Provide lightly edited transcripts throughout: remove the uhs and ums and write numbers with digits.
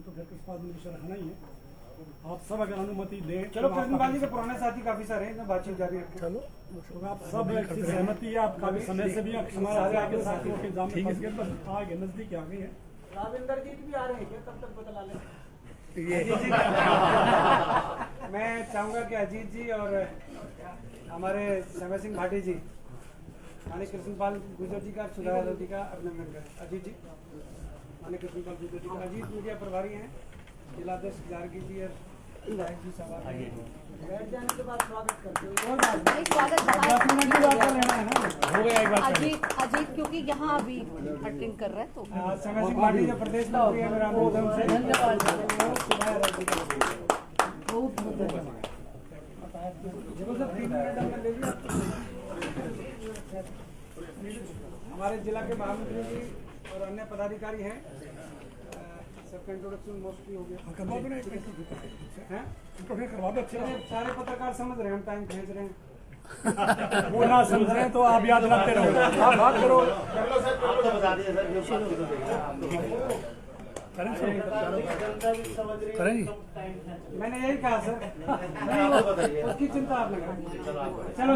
तो फिर किस बात में विषय रखना ही है। आप सब अगर अनुमति दें। चलो कृष्णपाल जी के पुराने साथी काफी सारे हैं, बातचीत जारी रखें। चलो आप सब की सहमति है। आप काफी समय से भी हमारे आगे साथियों के इंतजाम में फंस गए, बस आगे नजदीक आ गई है। राविंदर जी भी आ रहे हैं क्या? तब तक बता लें। मैं चाहूंगा कि अजीत जी और हमारे समय सिंह भाटी जी माननीय कृष्णपाल गुर्जर जी का, सुधा यादव जी का अभिनंदन करें। अजीत जी, माननीय कृष्णपाल गुर्जर जी का। अजीत मीडिया प्रभारी हैं, जिलाध्यक्ष जारगी जी और विधायक जी सभा बैठ जाने के बाद स्वागत करते हैं। अजीत क्योंकि यहाँ अभी अटेंड कर रहा है तो समय सिंह भाटी जो प्रदेश मंत्री है मेरा उधम से धन्यवाद। हमारे जिला के महामंत्री जी और अन्य पदाधिकारी हैं, सबका इंट्रोडक्शन मोस्टली हो गया। करवा दो। अच्छे सारे पत्रकार समझ रहे हैं, हम टाइम खींच रहे हैं। वो ना समझ रहे हैं तो आप याद रखते रहो, आप बात करो। करें मैंने यही कहा सर, उसकी चिंता आप लगा। चलो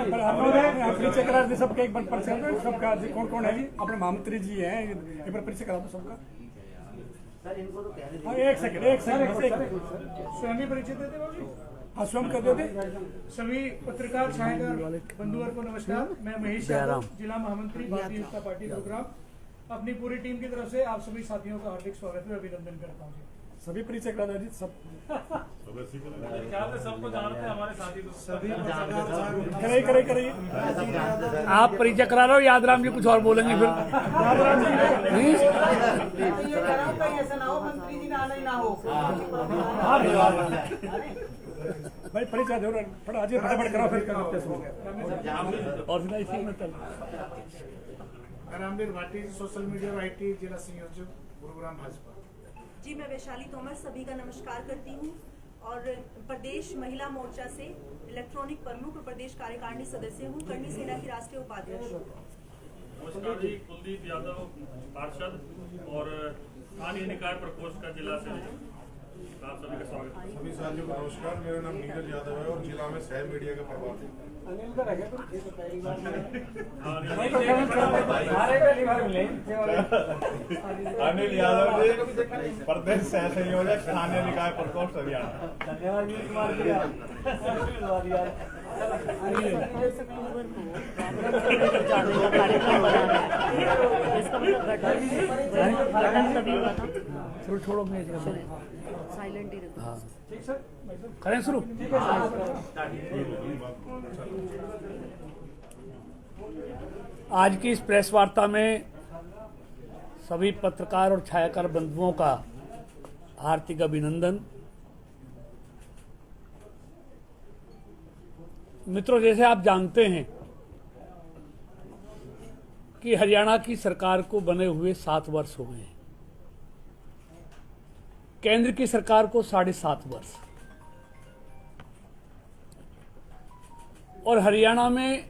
परिचय करा दे सबके एक बार परिचय सबका कौन कौन है। अपने महामंत्री जी हैं, एक बार परिचय करा दो सबका। एक सेकंड स्वयं ही परिचय देते बाबू। हाँ स्वयं कर देते। सभी पत्रकार छायाकार बंधुओं को नमस्कार। मैं महेश यादव, जिला महामंत्री भारतीय जनता पार्टी गुरुग्राम। अपनी पूरी टीम की तरफ से आप सभी साथियों का हार्दिक स्वागत है, अभिनंदन करता हूँ। सभी परिचय करा दीजिए सब। सबको जानते हैं हमारे साथी तो सभी करिए आप परिचय करा रहे हो, यादराम जी कुछ और बोलेंगे फिर। ऐसा ना हो मंत्री जी ना आना ही ना हो। भाई परिचय दो फटाफट कराओ फिर करते हैं। और इसी में चल Ramveer Bhati, social media IT जिला संयोजक गुरुग्राम भाजपा। जी मैं वैशाली तोमर सभी का नमस्कार करती हूँ और प्रदेश महिला मोर्चा से इलेक्ट्रॉनिक प्रमुख और प्रदेश कार्यकारिणी सदस्य हूँ, कर्णी सेना की राष्ट्रीय उपाध्यक्ष। नमस्कार जी, कुलदीप यादव पार्षद और स्थानीय निकाय प्रकोष्ठ का जिला से आप सभी का स्वागत है। सभी साथियों को नमस्कार। मेरा नाम नीरज यादव है और जिला में सह मीडिया का प्रभारी। अनिल का रहेगा तो अनिल यादव जी, प्रदेश सह संयोजक स्थानीय निकाय प्रकोष्ठ हरियाणा। धन्यवाद कुमार जी। जाने का कार्यक्रम बनाना है। इसका मतलब गठन तभी हुआ था। छोड़ो साइलेंट ही रखो। करें शुरू। आज की इस प्रेस वार्ता में सभी पत्रकार और छायाकार बंधुओं का हार्दिक अभिनंदन। मित्रों, जैसे आप जानते हैं कि हरियाणा की सरकार को बने हुए 7 वर्ष हो गए हैं, केंद्र की सरकार को 7.5 वर्ष, और हरियाणा में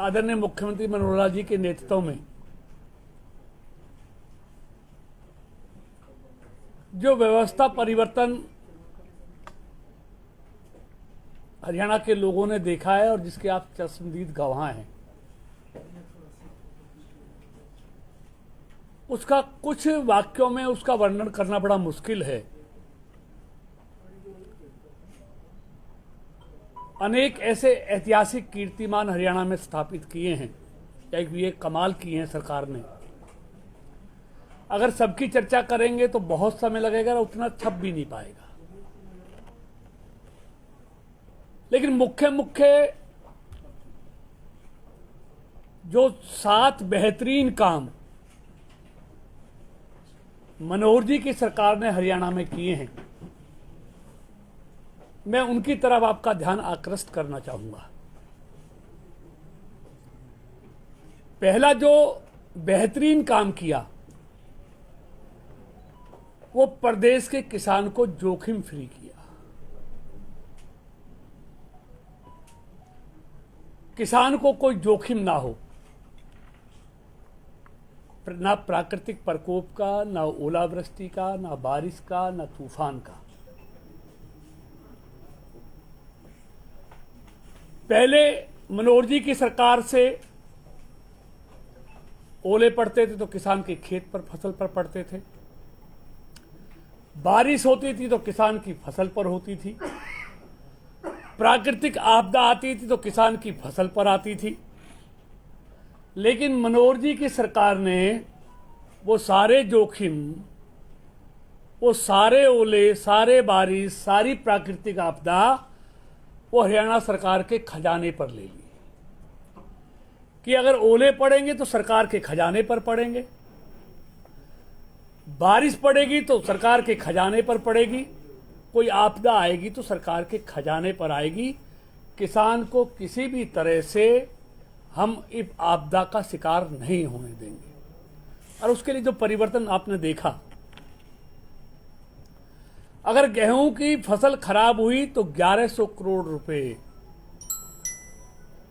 आदरणीय मुख्यमंत्री मनोहर लाल जी के नेतृत्व में जो व्यवस्था परिवर्तन हरियाणा के लोगों ने देखा है और जिसके आप चश्मदीद गवाह हैं, उसका कुछ वाक्यों में उसका वर्णन करना बड़ा मुश्किल है। अनेक ऐसे ऐतिहासिक कीर्तिमान हरियाणा में स्थापित किए हैं, ये कमाल किए हैं सरकार ने। अगर सबकी चर्चा करेंगे तो बहुत समय लगेगा और उतना छप भी नहीं पाएगा। लेकिन मुख्य जो 7 बेहतरीन काम मनोहर जी की सरकार ने हरियाणा में किए हैं, मैं उनकी तरफ आपका ध्यान आकृष्ट करना चाहूंगा। पहला जो बेहतरीन काम किया वो प्रदेश के किसान को जोखिम फ्री किया। किसान को कोई जोखिम ना हो, ना प्राकृतिक प्रकोप का, ना ओलावृष्टि का, ना बारिश का, ना तूफान का। पहले मनोहर जी की सरकार से ओले पड़ते थे तो किसान के खेत पर, फसल पर पड़ते थे। बारिश होती थी तो किसान की फसल पर होती थी। प्राकृतिक आपदा आती थी तो किसान की फसल पर आती थी। लेकिन मनोहर जी की सरकार ने वो सारे जोखिम, वो सारे ओले, सारे बारिश, सारी प्राकृतिक आपदा वो हरियाणा सरकार के खजाने पर ले ली कि अगर ओले पड़ेंगे तो सरकार के खजाने पर पड़ेंगे, बारिश पड़ेगी तो सरकार के खजाने पर पड़ेगी, कोई आपदा आएगी तो सरकार के खजाने पर आएगी। किसान को किसी भी तरह से हम इस आपदा का शिकार नहीं होने देंगे। और उसके लिए जो परिवर्तन आपने देखा, अगर गेहूं की फसल खराब हुई तो 1100 करोड़ रुपए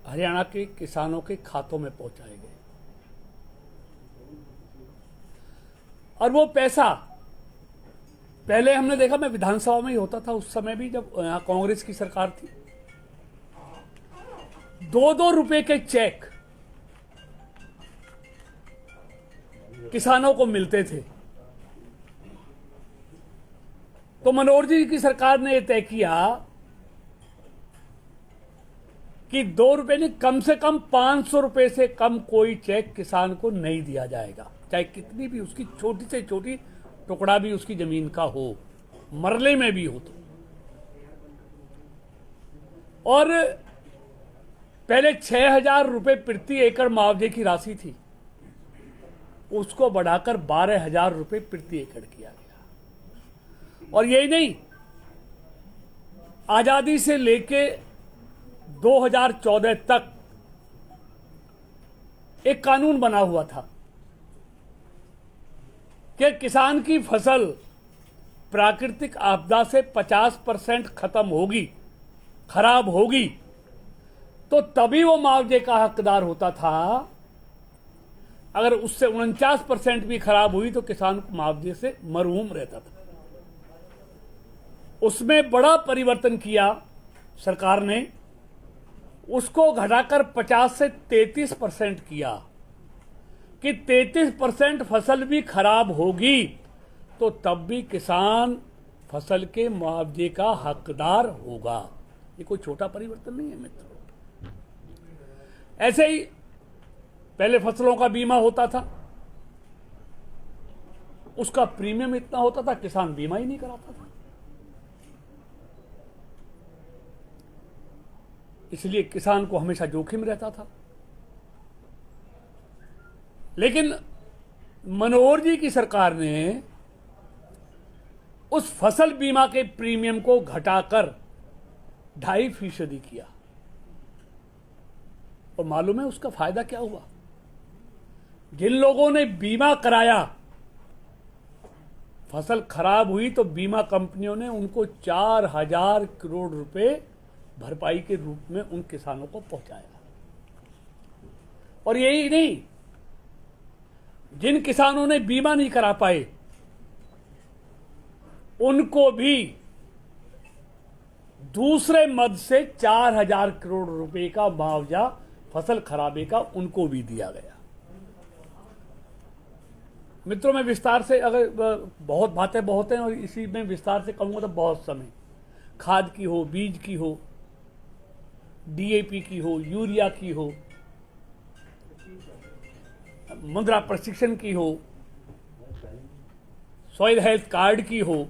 हरियाणा के किसानों के खातों में पहुंचाए गए। और वो पैसा पहले हमने देखा, मैं विधानसभा में ही होता था उस समय भी, जब यहां कांग्रेस की सरकार थी, 2-2 रुपए के चेक किसानों को मिलते थे। तो मनोहर जी की सरकार ने यह तय किया कि 2 रुपए नहीं, कम से कम 500 रुपए से कम कोई चेक किसान को नहीं दिया जाएगा, चाहे कितनी भी उसकी छोटी से छोटी टुकड़ा भी उसकी जमीन का हो, मरले में भी हो तो। और पहले 6000 रुपए प्रति एकड़ मुआवजे की राशि थी, उसको बढ़ाकर 12000 रुपए प्रति एकड़ किया गया। और यही नहीं, आजादी से लेके 2014 तक एक कानून बना हुआ था कि किसान की फसल प्राकृतिक आपदा से 50% खत्म होगी, खराब होगी, तो तभी वो मुआवजे का हकदार होता था। अगर उससे 49% भी खराब हुई तो किसान को मुआवजे से महरूम रहता था। उसमें बड़ा परिवर्तन किया सरकार ने, उसको घटाकर 50 से 33% किया कि 33% फसल भी खराब होगी तो तब भी किसान फसल के मुआवजे का हकदार होगा। ये कोई छोटा परिवर्तन नहीं है मित्रों। ऐसे ही पहले फसलों का बीमा होता था, उसका प्रीमियम इतना होता था किसान बीमा ही नहीं कराता था, इसलिए किसान को हमेशा जोखिम रहता था। लेकिन मनोहर जी की सरकार ने उस फसल बीमा के प्रीमियम को घटाकर 2.5% किया। और मालूम है उसका फायदा क्या हुआ? जिन लोगों ने बीमा कराया, फसल खराब हुई तो बीमा कंपनियों ने उनको 4000 करोड़ रुपए भरपाई के रूप में उन किसानों को पहुंचाया। और यही नहीं, जिन किसानों ने बीमा नहीं करा पाए उनको भी दूसरे मद से 4000 करोड़ रुपए का मुआवजा फसल खराबे का उनको भी दिया गया। मित्रों, मैं विस्तार से, अगर बहुत बातें बहुत हैं और इसी में विस्तार से कहूंगा तो बहुत समय, खाद की हो, बीज की हो, डीएपी की हो, यूरिया की हो, मुद्रा प्रशिक्षण की हो, सॉइल हेल्थ कार्ड की हो,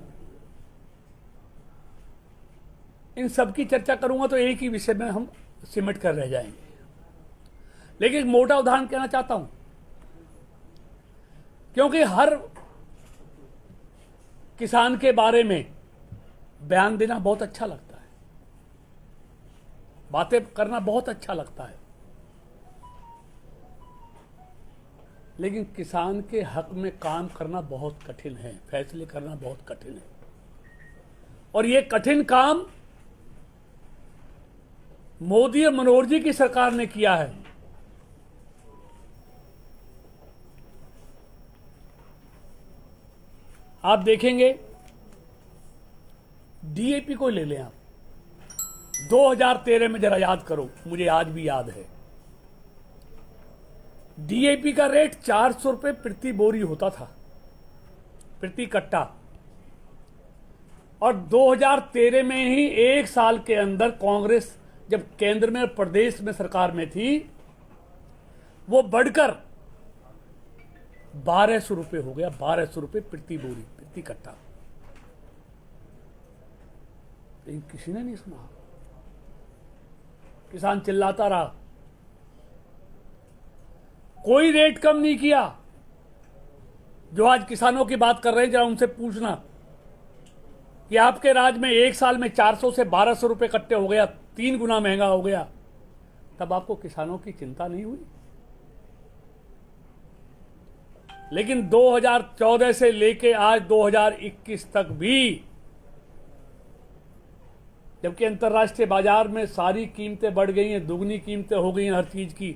इन सब की चर्चा करूंगा तो एक ही विषय में हम सिमट कर रह जाएंगे। लेकिन एक मोटा उदाहरण कहना चाहता हूं, क्योंकि हर किसान के बारे में बयान देना बहुत अच्छा लगता है, बातें करना बहुत अच्छा लगता है, लेकिन किसान के हक में काम करना बहुत कठिन है, फैसले करना बहुत कठिन है। और ये कठिन काम मोदी और मनोहर जी की सरकार ने किया है। आप देखेंगे डीएपी को ले लें आप, 2013 में जरा याद करो, मुझे आज भी याद है, डीएपी का रेट 400 रुपए प्रति बोरी होता था, प्रति कट्टा। और 2013 में ही एक साल के अंदर कांग्रेस जब केंद्र में और प्रदेश में सरकार में थी, वो बढ़कर 1200 रुपए हो गया, 1200 रुपए प्रति बोरी, प्रति कट्टा। लेकिन किसी ने नहीं सुना, किसान चिल्लाता रहा, कोई रेट कम नहीं किया। जो आज किसानों की बात कर रहे हैं, जरा उनसे पूछना कि आपके राज्य में एक साल में 400 से 1200 रुपए कट्टे हो गया, 3 गुना महंगा हो गया, तब आपको किसानों की चिंता नहीं हुई? लेकिन 2014 से लेके आज 2021 तक भी, जबकि अंतर्राष्ट्रीय बाजार में सारी कीमतें बढ़ गई हैं, दुगनी कीमतें हो गई हैं हर चीज की,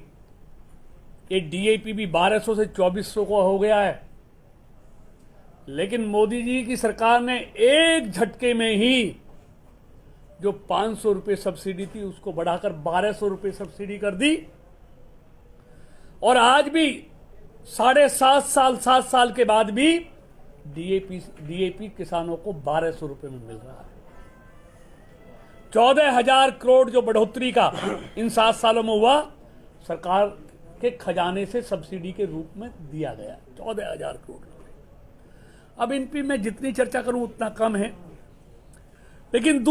ये डीएपी भी 1200 से 2400 को हो गया है। लेकिन मोदी जी की सरकार ने एक झटके में ही जो 500 रुपए सब्सिडी थी उसको बढ़ाकर 1200 रुपए सब्सिडी कर दी। और आज भी 7.5 साल के बाद भी डीएपी किसानों को 1200 रुपए में मिल रहा है। 14,000 करोड़ जो बढ़ोतरी का इन 7 सालों में हुआ, सरकार के खजाने से सब्सिडी के रूप में दिया गया, 14,000 करोड़। अब इन पे मैं जितनी चर्चा करूं उतना कम है। लेकिन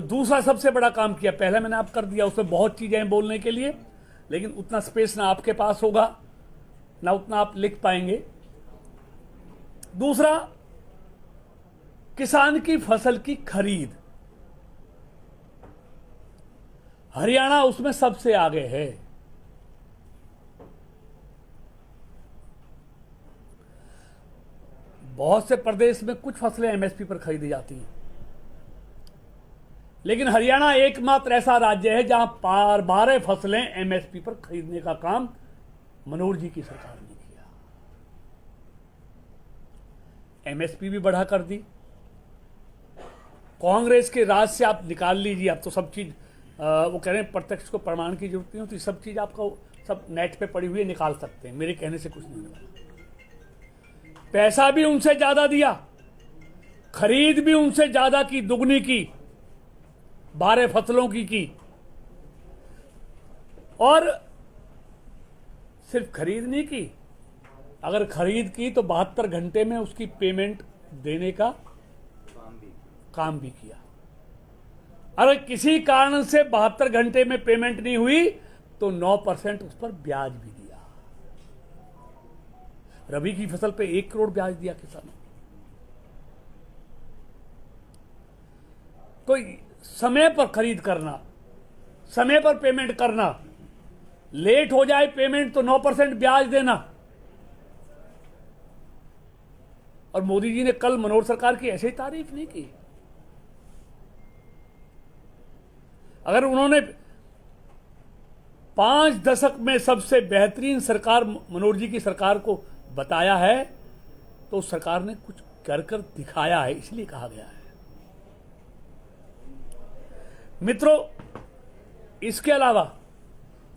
दूसरा सबसे बड़ा काम किया, पहले मैंने आप कर दिया, उसमें बहुत चीजें हैं बोलने के लिए, लेकिन उतना स्पेस ना आपके पास होगा, ना उतना आप लिख पाएंगे। दूसरा, किसान की फसल की खरीद, हरियाणा उसमें सबसे आगे है। बहुत से प्रदेश में कुछ फसलें एमएसपी पर खरीदी जाती हैं, लेकिन हरियाणा एकमात्र ऐसा राज्य है जहां 12 फसलें एमएसपी पर खरीदने का काम मनोहर जी की सरकार ने किया। एमएसपी भी बढ़ा कर दी। कांग्रेस के राज से आप निकाल लीजिए, अब तो सब चीज वो कह रहे हैं प्रत्यक्ष को प्रमाण की जरूरत नहीं होती, सब चीज आपको सब नेट पे पड़ी हुई है, निकाल सकते हैं, मेरे कहने से कुछ नहीं होगा। पैसा भी उनसे ज्यादा दिया, खरीद भी उनसे ज्यादा की, दुगनी की, 12 फसलों की। और सिर्फ खरीद नहीं की, अगर खरीद की तो 72 घंटे में उसकी पेमेंट देने का काम भी किया। अगर किसी कारण से 72 घंटे में पेमेंट नहीं हुई तो 9% उस पर ब्याज भी दिया। रबी की फसल पे 1 करोड़ ब्याज दिया किसानों को। तो समय पर खरीद करना, समय पर पेमेंट करना, लेट हो जाए पेमेंट तो 9% ब्याज देना। और मोदी जी ने कल मनोहर सरकार की ऐसे ही तारीफ नहीं की। अगर उन्होंने 5 दशक में सबसे बेहतरीन सरकार मनोहर जी की सरकार को बताया है, तो सरकार ने कुछ कर दिखाया है, इसलिए कहा गया है। मित्रों, इसके अलावा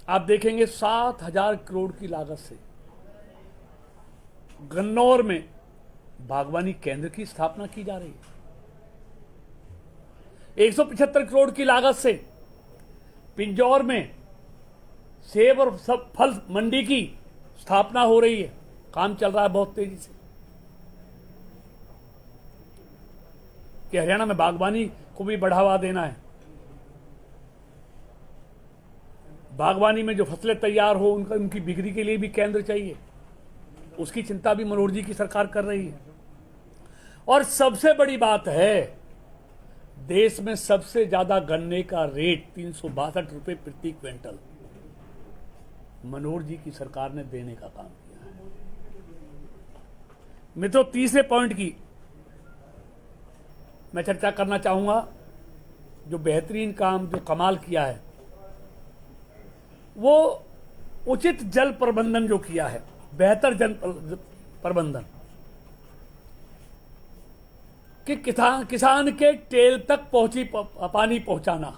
आप देखेंगे 7,000 करोड़ की लागत से गन्नौर में बागवानी केंद्र की स्थापना की जा रही है। 175 करोड़ की लागत से पिंजौर में सेब और सब फल मंडी की स्थापना हो रही है, काम चल रहा है बहुत तेजी से। कि हरियाणा में बागवानी को भी बढ़ावा देना है, बागवानी में जो फसलें तैयार हो उनकी बिक्री के लिए भी केंद्र चाहिए, उसकी चिंता भी मनोहर जी की सरकार कर रही है। और सबसे बड़ी बात है, देश में सबसे ज्यादा गन्ने का रेट 362 रुपए प्रति क्विंटल मनोहर जी की सरकार ने देने का काम किया है। मित्रों, तीसरे पॉइंट की मैं चर्चा करना चाहूंगा, जो बेहतरीन काम, जो कमाल किया है, वो उचित जल प्रबंधन जो किया है, बेहतर जल प्रबंधन। कि किसान के टेल तक पानी पहुंचाना।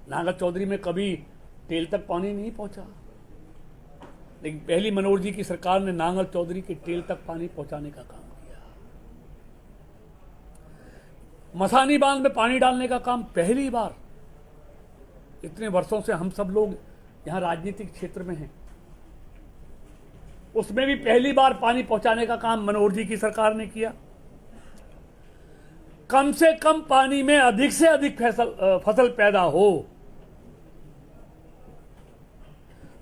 नांगल चौधरी में कभी टेल तक पानी नहीं पहुंचा, लेकिन पहली मनोहर जी की सरकार ने नांगल चौधरी के टेल तक पानी पहुंचाने का काम किया। मसानी बांध में पानी डालने का काम पहली बार, इतने वर्षों से हम सब लोग यहां राजनीतिक क्षेत्र में हैं, उसमें भी पहली बार पानी पहुंचाने का काम मनोहर जी की सरकार ने किया। कम से कम पानी में अधिक से अधिक फसल पैदा हो,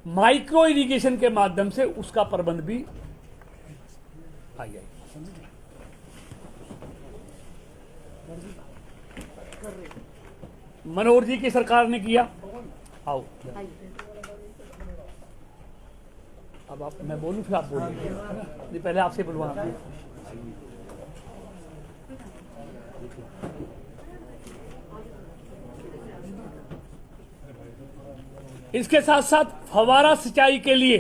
माइक्रो इरिगेशन के माध्यम से उसका प्रबंध भी मनोहर जी की सरकार ने किया। आओ अब आप, मैं बोलूं फिर आप बोलिए, नहीं पहले आपसे बुलवाना। इसके साथ साथ फव्वारा सिंचाई के लिए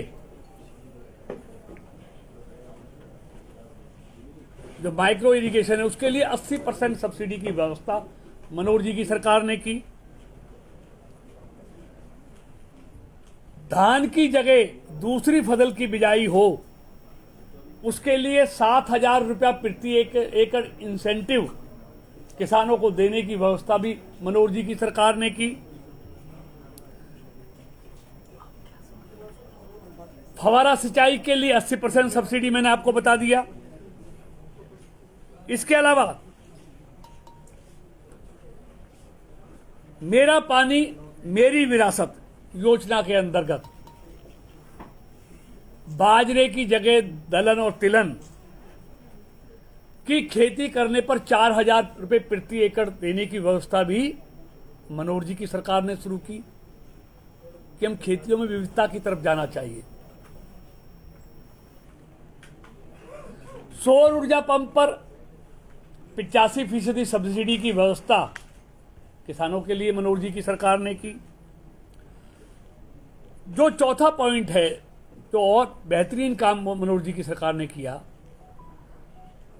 जो माइक्रो इरिगेशन है उसके लिए 80% सब्सिडी की व्यवस्था मनोहर जी की सरकार ने की। धान की जगह दूसरी फसल की बिजाई हो उसके लिए 7,000 रुपया प्रति एकड़ इंसेंटिव किसानों को देने की व्यवस्था भी मनोहर जी की सरकार ने की। फव्वारा सिंचाई के लिए 80% सब्सिडी मैंने आपको बता दिया। इसके अलावा मेरा पानी मेरी विरासत योजना के अंतर्गत बाजरे की जगह दलहन और तिलहन की खेती करने पर 4,000 रुपये प्रति एकड़ देने की व्यवस्था भी मनोहर जी की सरकार ने शुरू की कि हम खेतियों में विविधता की तरफ जाना चाहिए। सौर ऊर्जा पंप पर 85% सब्सिडी की व्यवस्था किसानों के लिए मनोहर जी की सरकार ने की। जो चौथा पॉइंट है, जो और बेहतरीन काम मनोहर जी की सरकार ने किया,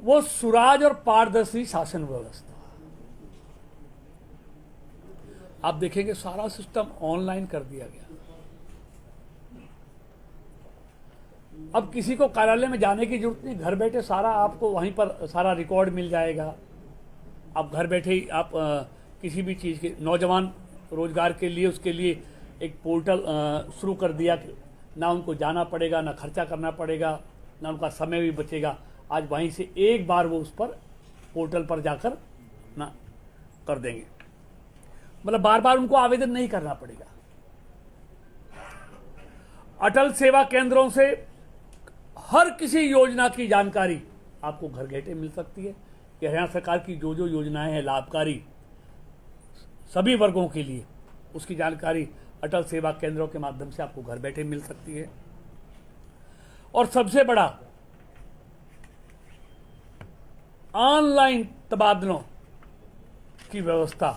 वो सुराज और पारदर्शी शासन व्यवस्था। आप देखेंगे सारा सिस्टम ऑनलाइन कर दिया गया। अब किसी को कार्यालय में जाने की जरूरत नहीं, घर बैठे सारा आपको वहीं पर सारा रिकॉर्ड मिल जाएगा। आप घर बैठे ही आप किसी भी चीज़ के, नौजवान रोजगार के लिए उसके लिए एक पोर्टल शुरू कर दिया, ना उनको जाना पड़ेगा, ना खर्चा करना पड़ेगा, ना उनका समय भी बचेगा। आज वहीं से एक बार वो उस पर पोर्टल पर जाकर ना कर देंगे, मतलब बार बार उनको आवेदन नहीं करना पड़ेगा। अटल सेवा केंद्रों से हर किसी योजना की जानकारी आपको घर बैठे मिल सकती है कि हरियाणा सरकार की जो जो योजनाएं हैं लाभकारी सभी वर्गों के लिए, उसकी जानकारी अटल सेवा केंद्रों के माध्यम से आपको घर बैठे मिल सकती है। और सबसे बड़ा, ऑनलाइन तबादलों की व्यवस्था,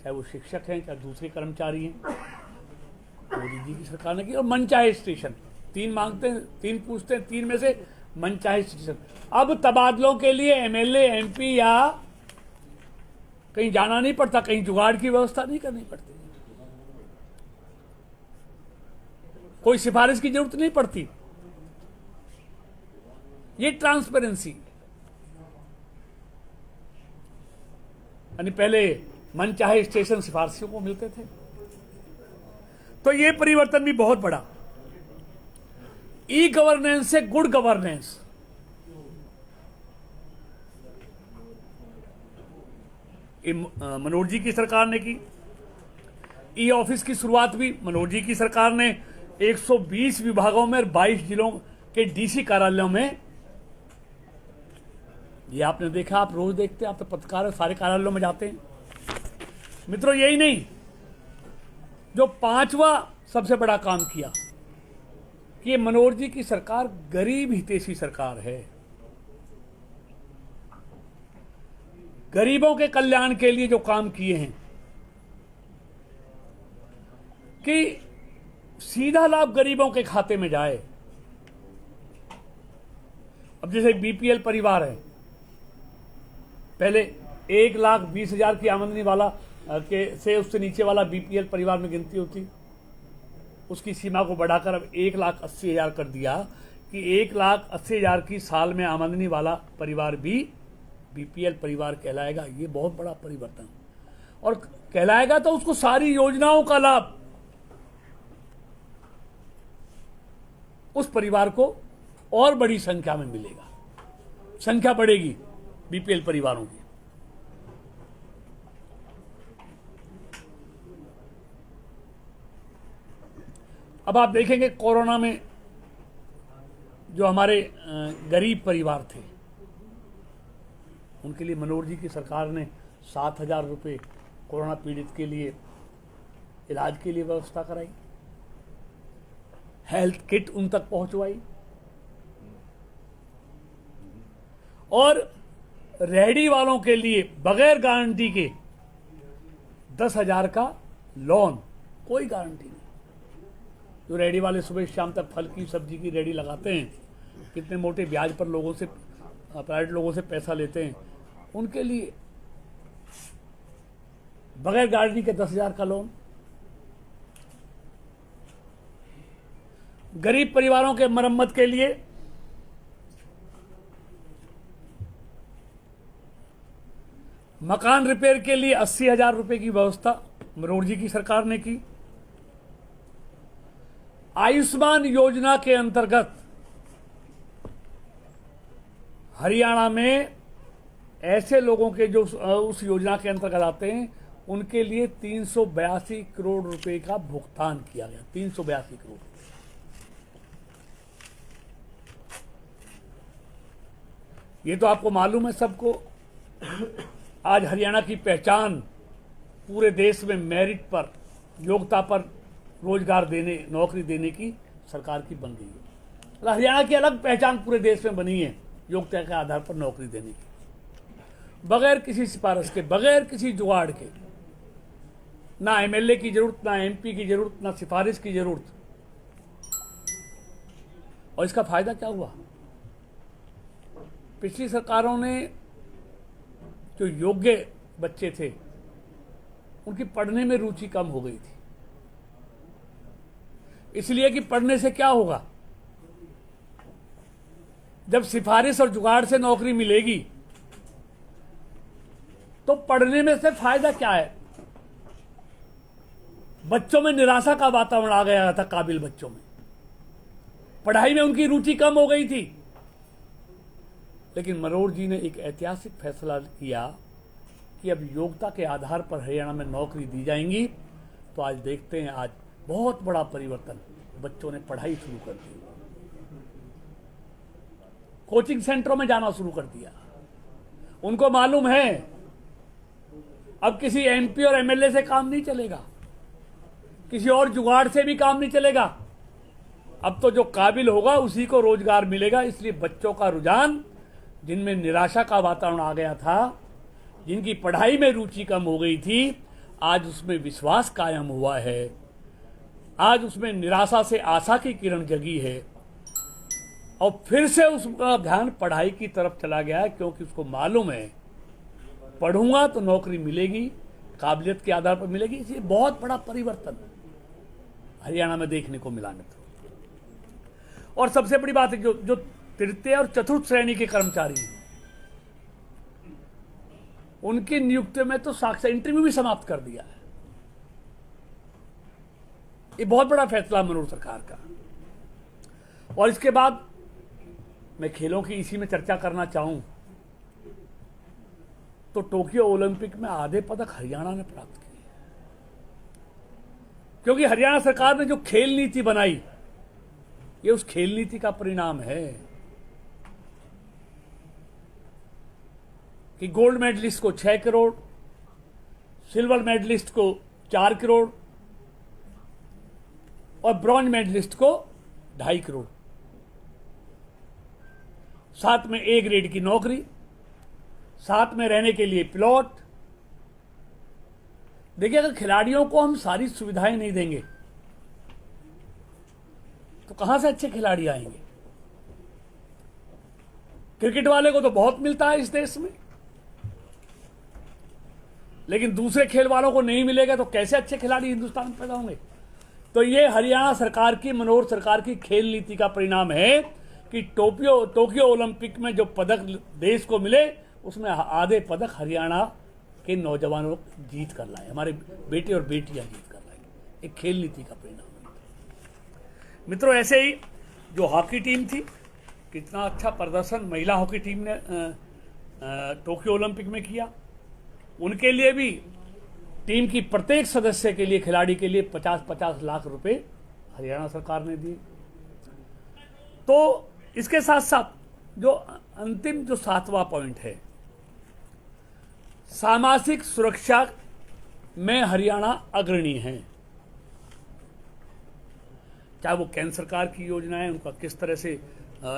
चाहे वो शिक्षक हैं चाहे दूसरे कर्मचारी हैं, मोदी जी की सरकार ने की। और मनचाहे स्टेशन, 3 मांगते हैं 3 पूछते हैं, 3 में से मनचाहे स्टेशन। अब तबादलों के लिए एमएलए एमपी या कहीं जाना नहीं पड़ता, कहीं जुगाड़ की व्यवस्था नहीं करनी पड़ती, कोई सिफारिश की जरूरत नहीं पड़ती। ये ट्रांसपेरेंसी, यानी पहले मनचाहे स्टेशन सिफारिशियों को मिलते थे, तो ये परिवर्तन भी बहुत बड़ा। ई गवर्नेंस से गुड गवर्नेंस, मनोहर जी की सरकार ने की। ई ऑफिस की शुरुआत भी मनोहर जी की सरकार ने 120 विभागों में 22 जिलों के डीसी कार्यालयों में, ये आपने देखा, आप रोज देखते हैं, आप तो पत्रकार सारे कार्यालयों में जाते हैं मित्रों। यही नहीं, जो 5वां सबसे बड़ा काम किया कि ये मनोहर जी की सरकार गरीब हितैषी सरकार है। गरीबों के कल्याण के लिए जो काम किए हैं कि सीधा लाभ गरीबों के खाते में जाए, अब जैसे बीपीएल परिवार है, पहले 1,20,000 की आमदनी वाला के से उससे नीचे वाला बीपीएल परिवार में गिनती होती, उसकी सीमा को बढ़ाकर अब 1,80,000 कर दिया कि 1,80,000 की साल में आमदनी वाला परिवार भी बीपीएल परिवार कहलाएगा। ये बहुत बड़ा परिवर्तन, और कहलाएगा तो उसको सारी योजनाओं का लाभ उस परिवार को और बड़ी संख्या में मिलेगा, संख्या बढ़ेगी बीपीएल परिवारों की। अब आप देखेंगे कोरोना में जो हमारे गरीब परिवार थे, उनके लिए मनोहर जी की सरकार ने 7,000 रुपये कोरोना पीड़ित के लिए इलाज के लिए व्यवस्था कराई, हेल्थ किट उन तक पहुंचवाई, और रेहड़ी वालों के लिए बगैर गारंटी के 10,000 का लोन, कोई गारंटी नहीं। जो रेहड़ी वाले सुबह शाम तक फल की सब्जी की रेहड़ी लगाते हैं, कितने मोटे ब्याज पर लोगों से, प्राइवेट लोगों से पैसा लेते हैं, उनके लिए बगैर गारंटी के 10,000 का लोन। गरीब परिवारों के मरम्मत के लिए मकान रिपेयर के लिए 80,000 रुपए की व्यवस्था मनोहर जी की सरकार ने की। आयुष्मान योजना के अंतर्गत हरियाणा में ऐसे लोगों के जो उस योजना के अंतर्गत आते हैं, उनके लिए 382 करोड़ रुपए का भुगतान किया गया। 382 करोड़। ये तो आपको मालूम है सबको, आज हरियाणा की पहचान पूरे देश में मेरिट पर, योग्यता पर रोजगार देने, नौकरी देने की सरकार की बन गई है। हरियाणा की अलग पहचान पूरे देश में बनी है, योग्यता के आधार पर नौकरी देने की, बगैर किसी सिफारिश के, बगैर किसी जुगाड़ के। ना एमएलए की जरूरत, ना एमपी की जरूरत, ना सिफारिश की जरूरत। और इसका फायदा क्या हुआ? पिछली सरकारों ने जो योग्य बच्चे थे, उनकी पढ़ने में रुचि कम हो गई थी, इसलिए कि पढ़ने से क्या होगा? जब सिफारिश और जुगाड़ से नौकरी मिलेगी तो पढ़ने में से फायदा क्या है? बच्चों में निराशा का वातावरण आ गया था, काबिल बच्चों में पढ़ाई में उनकी रुचि कम हो गई थी। लेकिन मनोहर जी ने एक ऐतिहासिक फैसला किया कि अब योग्यता के आधार पर हरियाणा में नौकरी दी जाएंगी। तो आज देखते हैं, आज बहुत बड़ा परिवर्तन, बच्चों ने पढ़ाई शुरू कर दी, कोचिंग सेंटरों में जाना शुरू कर दिया। उनको मालूम है अब किसी एमपी और एमएलए से काम नहीं चलेगा, किसी और जुगाड़ से भी काम नहीं चलेगा। अब तो जो काबिल होगा उसी को रोजगार मिलेगा। इसलिए बच्चों का रुझान, जिनमें निराशा का वातावरण आ गया था, जिनकी पढ़ाई में रुचि कम हो गई थी, आज उसमें विश्वास कायम हुआ है। आज उसमें निराशा से आशा की किरण जगी है, और फिर से उसका ध्यान पढ़ाई की तरफ चला गया है, क्योंकि उसको मालूम है पढ़ूंगा तो नौकरी मिलेगी, काबिलियत के आधार पर मिलेगी। इसलिए बहुत बड़ा परिवर्तन हरियाणा में देखने को मिला मित्रों। और सबसे बड़ी बात है, जो तृतीय और चतुर्थ श्रेणी के कर्मचारी हैं, उनकी नियुक्ति में तो साक्षात इंटरव्यू भी समाप्त कर दिया है। ये बहुत बड़ा फैसला मनोहर सरकार का। और इसके बाद मैं खेलों की इसी में चर्चा करना चाहूं तो टोक्यो ओलंपिक में आधे पदक हरियाणा ने प्राप्त किए, क्योंकि हरियाणा सरकार ने जो खेल नीति बनाई, ये उस खेल नीति का परिणाम है कि गोल्ड मेडलिस्ट को 6 करोड़, सिल्वर मेडलिस्ट को 4 करोड़ और ब्रॉन्ज मेडलिस्ट को 2.5 करोड़, साथ में ए ग्रेड की नौकरी, साथ में रहने के लिए प्लॉट। देखिए, अगर खिलाड़ियों को हम सारी सुविधाएं नहीं देंगे तो कहां से अच्छे खिलाड़ी आएंगे? क्रिकेट वाले को तो बहुत मिलता है इस देश में, लेकिन दूसरे खेल वालों को नहीं मिलेगा तो कैसे अच्छे खिलाड़ी हिंदुस्तान में पैदा होंगे। तो ये हरियाणा सरकार की, मनोहर सरकार की खेल नीति का परिणाम है कि टोक्यो ओलंपिक में जो पदक देश को मिले उसमें आधे पदक हरियाणा के नौजवानों जीत कर लाए, हमारे बेटे और बेटियां जीत कर लाए। एक खेल नीति का परिणाम है मित्रों। ऐसे ही जो हॉकी टीम थी, कितना अच्छा प्रदर्शन महिला हॉकी टीम ने टोक्यो ओलंपिक में किया। उनके लिए भी टीम की प्रत्येक सदस्य के लिए, खिलाड़ी के लिए 50-50 लाख रुपए हरियाणा सरकार ने दिए। तो इसके साथ साथ जो अंतिम जो 7वां पॉइंट है, सामाजिक सुरक्षा में हरियाणा अग्रणी है। चाहे वो केंद्र सरकार की योजना है, उनका किस तरह से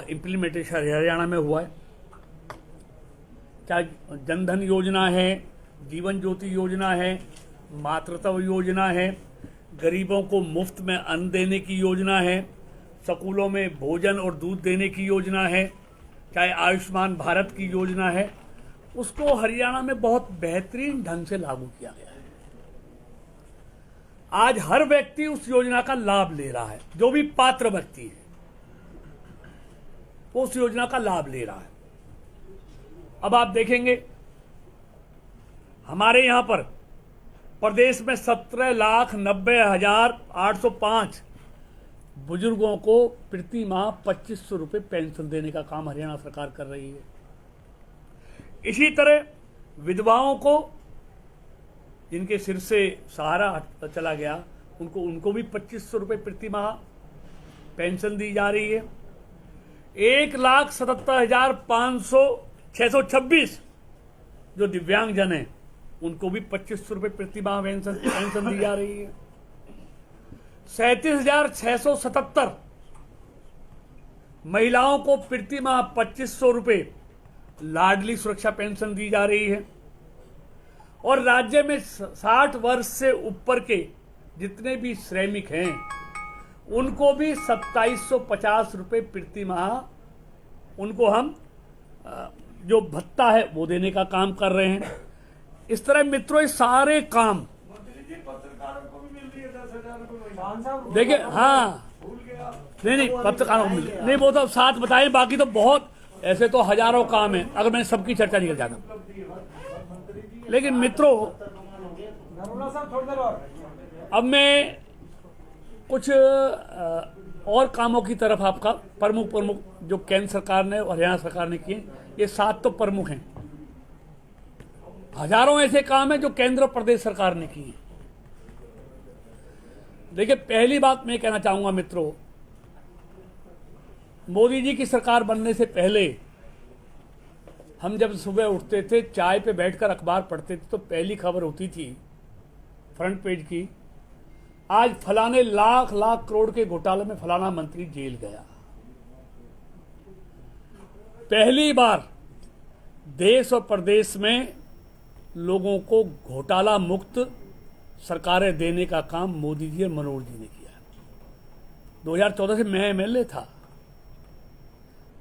इम्प्लीमेंटेशन हरियाणा में हुआ है, चाहे जनधन योजना है, जीवन ज्योति योजना है, मातृत्व योजना है, गरीबों को मुफ्त में अन्न देने की योजना है, स्कूलों में भोजन और दूध देने की योजना है, चाहे आयुष्मान भारत की योजना है, उसको हरियाणा में बहुत बेहतरीन ढंग से लागू किया गया है। आज हर व्यक्ति उस योजना का लाभ ले रहा है, जो भी पात्र व्यक्ति है वो उस योजना का लाभ ले रहा है। अब आप देखेंगे हमारे यहां पर प्रदेश में 17,90,805 बुजुर्गों को प्रति माह 2500 रुपये पेंशन देने का काम हरियाणा सरकार कर रही है। इसी तरह विधवाओं को, जिनके सिर से सहारा चला गया, उनको भी 2500 रुपये प्रति माह पेंशन दी जा रही है। 1,77,626 जो दिव्यांगजन हैं उनको भी 2500 रुपये प्रति माह पेंशन दी जा रही है। 37,677 महिलाओं को प्रति माह 2500 रुपये लाडली सुरक्षा पेंशन दी जा रही है। और राज्य में 60 वर्ष से ऊपर के जितने भी श्रमिक हैं उनको भी 2750 रुपये प्रति माह उनको हम जो भत्ता है वो देने का काम कर रहे हैं। इस तरह मित्रों ये सारे काम देखिए, हाँ नहीं पत्रकारों को मिल नहीं, वो तो साथ बताए, बाकी तो बहुत ऐसे तो हजारों काम है, अगर मैंने सबकी चर्चा नहीं कर जाता। लेकिन मित्रों अब मैं कुछ और कामों की तरफ आपका प्रमुख जो केंद्र सरकार ने और हरियाणा सरकार ने किए, ये 7 तो प्रमुख हैं। हजारों ऐसे काम हैं जो केंद्र और प्रदेश सरकार ने किए। देखिए, पहली बात मैं कहना चाहूंगा मित्रों, मोदी जी की सरकार बनने से पहले हम जब सुबह उठते थे, चाय पे बैठकर अखबार पढ़ते थे, तो पहली खबर होती थी फ्रंट पेज की, आज फलाने लाख करोड़ के घोटाले में फलाना मंत्री जेल गया। पहली बार देश और प्रदेश में लोगों को घोटाला मुक्त सरकारें देने का काम मोदी जी और मनोहर जी ने किया। 2014 से मैं एमएलए था,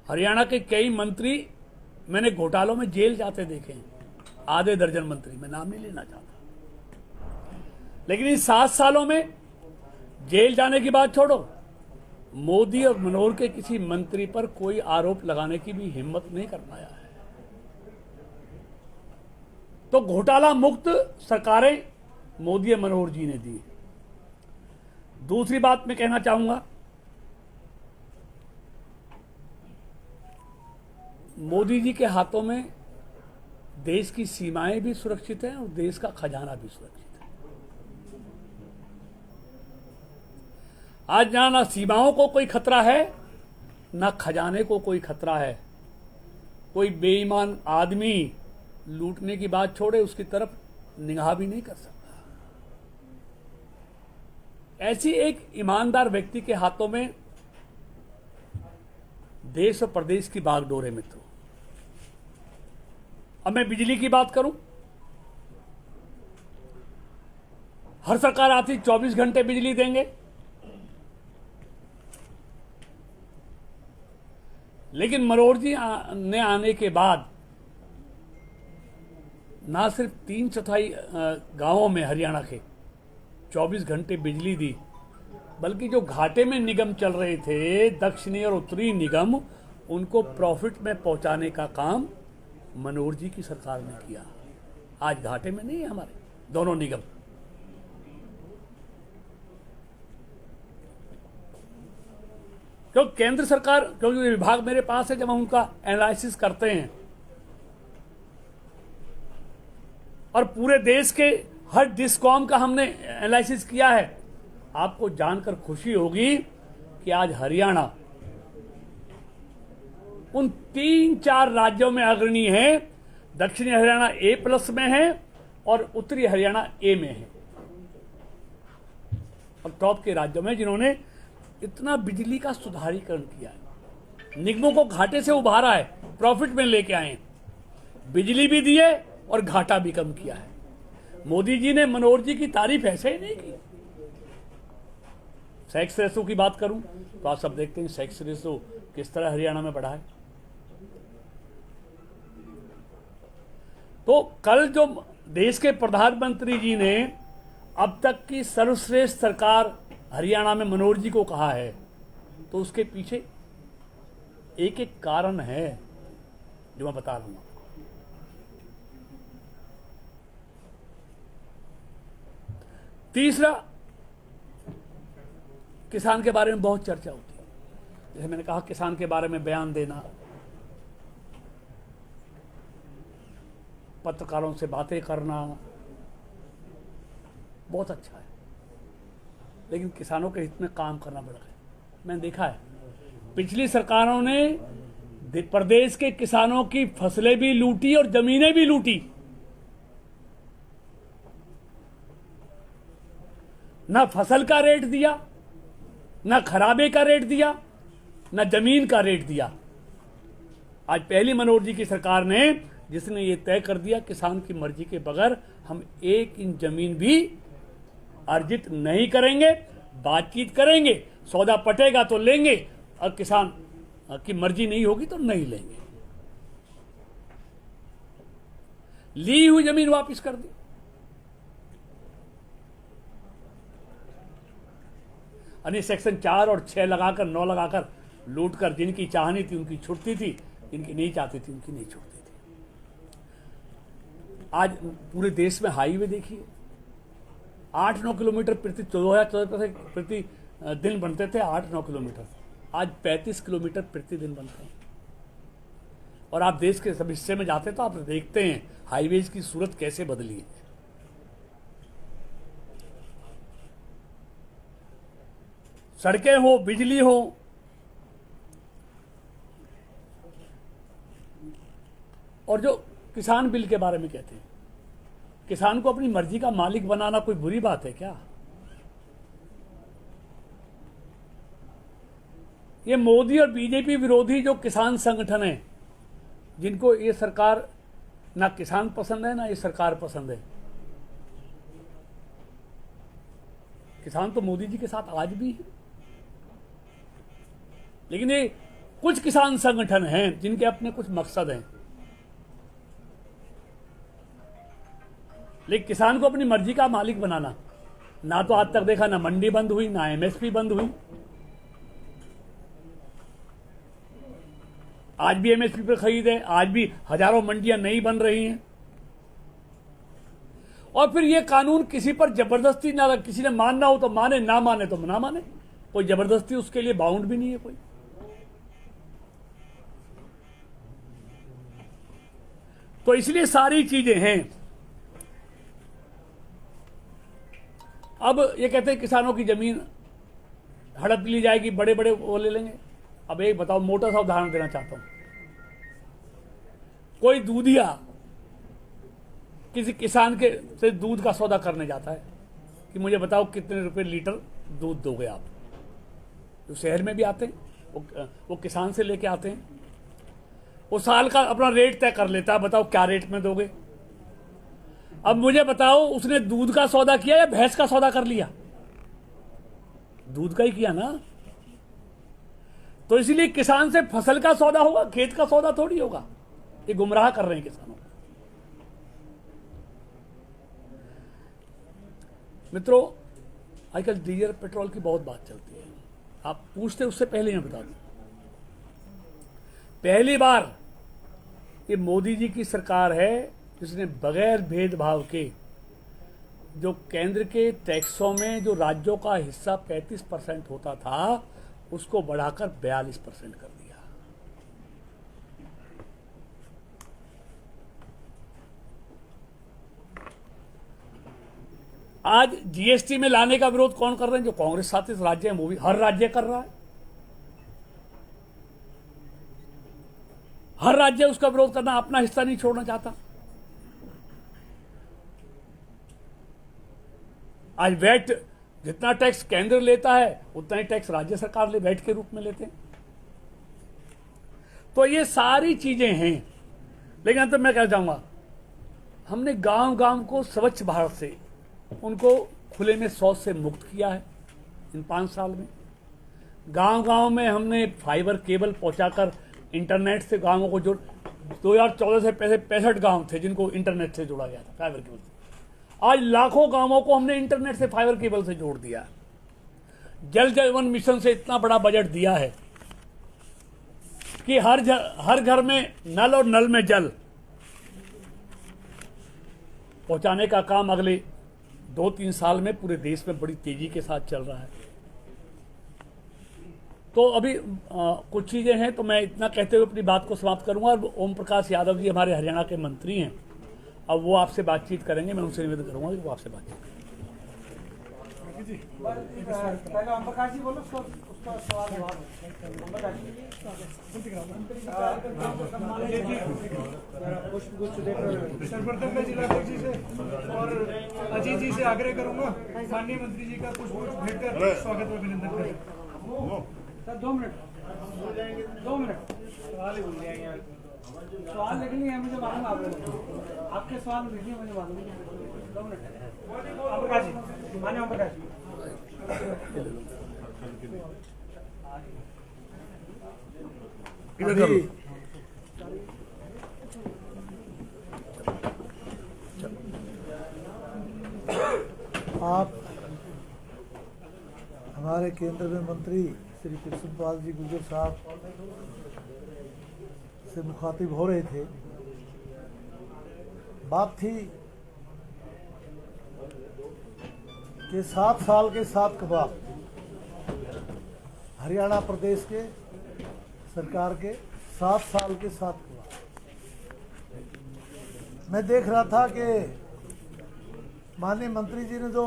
हरियाणा के कई मंत्री मैंने घोटालों में जेल जाते देखे हैं, आधे दर्जन मंत्री, मैं नाम नहीं लेना चाहता। लेकिन इन 7 सालों में जेल जाने की बात छोड़ो, मोदी और मनोहर के किसी मंत्री पर कोई आरोप लगाने की भी हिम्मत नहीं कर पाया है। तो घोटाला मुक्त सरकारें मोदी और मनोहर जी ने दी। दूसरी बात मैं कहना चाहूंगा, मोदी जी के हाथों में देश की सीमाएं भी सुरक्षित हैं और देश का खजाना भी सुरक्षित है। आज जहां ना सीमाओं को कोई खतरा है, ना खजाने को कोई खतरा है। कोई बेईमान आदमी लूटने की बात छोड़े, उसकी तरफ निगाह भी नहीं कर सकता। ऐसी एक ईमानदार व्यक्ति के हाथों में देश और प्रदेश की बागडोर है मित्रों। अब मैं बिजली की बात करूं, हर सरकार आती 24 घंटे बिजली देंगे, लेकिन मनोहर जी ने आने के बाद ना सिर्फ 3/4 गांवों में हरियाणा के 24 घंटे बिजली दी, बल्कि जो घाटे में निगम चल रहे थे, दक्षिणी और उत्तरी निगम, उनको प्रॉफिट में पहुंचाने का काम मनोहर जी की सरकार ने किया। आज घाटे में नहीं है हमारे दोनों निगम। क्योंकि केंद्र सरकार, क्योंकि विभाग मेरे पास है, जब हम उनका एनालिसिस करते हैं और पूरे देश के हर डिस्कॉम का हमने एनालिसिस किया है, आपको जानकर खुशी होगी कि आज हरियाणा उन 3-4 राज्यों में अग्रणी है। दक्षिणी हरियाणा A+ में है और उत्तरी हरियाणा A में है, और टॉप के राज्यों में जिन्होंने इतना बिजली का सुधारीकरण किया है, निगमों को घाटे से उभारा है, प्रॉफिट में लेके आए, बिजली भी दिए और घाटा भी कम किया है। मोदी जी ने मनोहर जी की तारीफ ऐसे ही नहीं की। सेक्स रेशो की बात करूं तो आप सब देखते हैं सेक्स रेशो किस तरह हरियाणा में बढ़ा है। तो कल जो देश के प्रधानमंत्री जी ने अब तक की सर्वश्रेष्ठ सरकार हरियाणा में मनोहर जी को कहा है, तो उसके पीछे एक एक कारण है जो मैं बता रहा हूं। तीसरा, किसान के बारे में बहुत चर्चा होती है। जैसे मैंने कहा, किसान के बारे में बयान देना, पत्रकारों से बातें करना बहुत अच्छा है, लेकिन किसानों के हित में काम करना बड़ा है। मैंने देखा है पिछली सरकारों ने प्रदेश के किसानों की फसलें भी लूटी और जमीनें भी लूटी। ना फसल का रेट दिया, ना खराबे का रेट दिया, ना जमीन का रेट दिया। आज पहली मनोहर जी की सरकार ने, जिसने ये तय कर दिया किसान की मर्जी के बगैर हम 1 इंच जमीन भी अर्जित नहीं करेंगे, बातचीत करेंगे, सौदा पटेगा तो लेंगे और किसान की मर्जी नहीं होगी तो नहीं लेंगे। ली हुई जमीन वापस कर दी। यानी सेक्शन 4 और 6 लगाकर 9 लगाकर लूट कर जिनकी चाहनी थी उनकी छुटती थी, जिनकी नहीं चाहती थी उनकी नहीं छुटती थी। आज पूरे देश में हाईवे देखिए, 8-9 किलोमीटर प्रति 2014 प्रति दिन बनते थे, 8-9 किलोमीटर, आज 35 किलोमीटर प्रति दिन बनते हैं। और आप देश के सब हिस्से में जाते तो आप देखते हैं हाईवेज की सूरत कैसे बदली है। सड़कें हो, बिजली हो, और जो किसान बिल के बारे में कहते हैं, किसान को अपनी मर्जी का मालिक बनाना कोई बुरी बात है क्या? ये मोदी और बीजेपी विरोधी जो किसान संगठन है, जिनको ये सरकार ना किसान पसंद है ना ये सरकार पसंद है। किसान तो मोदी जी के साथ आज भी है, लेकिन ये कुछ किसान संगठन हैं जिनके अपने कुछ मकसद हैं। लेकिन किसान को अपनी मर्जी का मालिक बनाना, ना तो आज तक देखा, ना मंडी बंद हुई, ना एमएसपी बंद हुई। आज भी एमएसपी पर खरीद है, आज भी हजारों मंडियां नई बन रही हैं। और फिर ये कानून किसी पर जबरदस्ती ना, किसी ने मानना हो तो माने, ना माने तो ना माने, कोई जबरदस्ती उसके लिए बाउंड भी नहीं है कोई। तो इसलिए सारी चीजें हैं। अब ये कहते हैं किसानों की जमीन हड़प ली जाएगी, बड़े बड़े वो ले लेंगे। अब एक बताओ, मोटा सा उदाहरण देना चाहता हूं। कोई दूधिया किसी किसान के से दूध का सौदा करने जाता है कि मुझे बताओ कितने रुपए लीटर दूध दोगे आप। जो शहर में भी आते हैं वो किसान से लेके आते हैं, वो साल का अपना रेट तय कर लेता है, बताओ क्या रेट में दोगे। अब मुझे बताओ, उसने दूध का सौदा किया या भैंस का सौदा कर लिया? दूध का ही किया ना। तो इसलिए किसान से फसल का सौदा होगा, खेत का सौदा थोड़ी होगा। ये गुमराह कर रहे हैं किसानों को। मित्रों, आजकल डीजल पेट्रोल की बहुत बात चलती है। आप पूछते उससे पहले मैं बता दूं, पहली बार ये मोदी जी की सरकार है जिसने बगैर भेदभाव के जो केंद्र के टैक्सों में जो राज्यों का हिस्सा 35% होता था उसको बढ़ाकर 42% कर दिया। आज जीएसटी में लाने का विरोध कौन कर रहे हैं? जो कांग्रेस शासित राज्य है वो भी, हर राज्य कर रहा है। हर राज्य उसका विरोध करना, अपना हिस्सा नहीं छोड़ना चाहता। आज वैट जितना टैक्स केंद्र लेता है उतना ही टैक्स राज्य सरकार ले वैट के रूप में लेते हैं। तो ये सारी चीजें हैं। लेकिन अंत में मैं कहना चाहूंगा, हमने गांव गांव को स्वच्छ भारत से उनको खुले में शौच से मुक्त किया है इन 5 साल में। गांव गांव में हमने फाइबर केबल पहुंचाकर इंटरनेट से गांवों को जोड़, 2014 से पहले 65 गांव थे जिनको इंटरनेट से जोड़ा गया था फाइबर केबल से। आज लाखों गांवों को हमने इंटरनेट से फाइबर केबल से जोड़ दिया। जल जीवन मिशन से इतना बड़ा बजट दिया है कि हर घर में नल और नल में जल पहुंचाने का काम अगले 2-3 साल में पूरे देश में बड़ी तेजी के साथ चल रहा है। तो अभी कुछ चीजें हैं, तो मैं इतना कहते हुए अपनी बात को समाप्त करूंगा। और ओम प्रकाश यादव जी हमारे हरियाणा के मंत्री हैं, अब वो आपसे बातचीत करेंगे। मैं उनसे निवेदन करूंगा कि वो आपसे बातचीत करें। पहले ओम प्रकाश जी बोलो, उसका सवाल जवाब। ओम प्रकाश जी पुष्पगुच्छ देख रहे हो। सर्वप्रथम मैं जिलाध्यक्ष जी से और अजीत जी से आग्रह करूंगा माननीय मंत्री जी का पुष्पगुच्छ भेंट कर स्वागत व अभिनंदन करें। सर 2 मिनट 2 मिनट सवाल ही भूल जाएंगे। सवाल लिख लिए मुझे मालूम, आप लोग आपके सवाल लिखिए मुझे मालूम। 2 मिनट ओम प्रकाश जी, माननीय ओम प्रकाश जी। आप हमारे केंद्र में मंत्री श्री कृष्णपाल जी गुर्जर साहब से मुखातिब हो रहे थे। बात थी कि 7 साल के 7 कबाब हरियाणा प्रदेश के सरकार के 7 साल के 7 कबाब। मैं देख रहा था कि माननीय मंत्री जी ने जो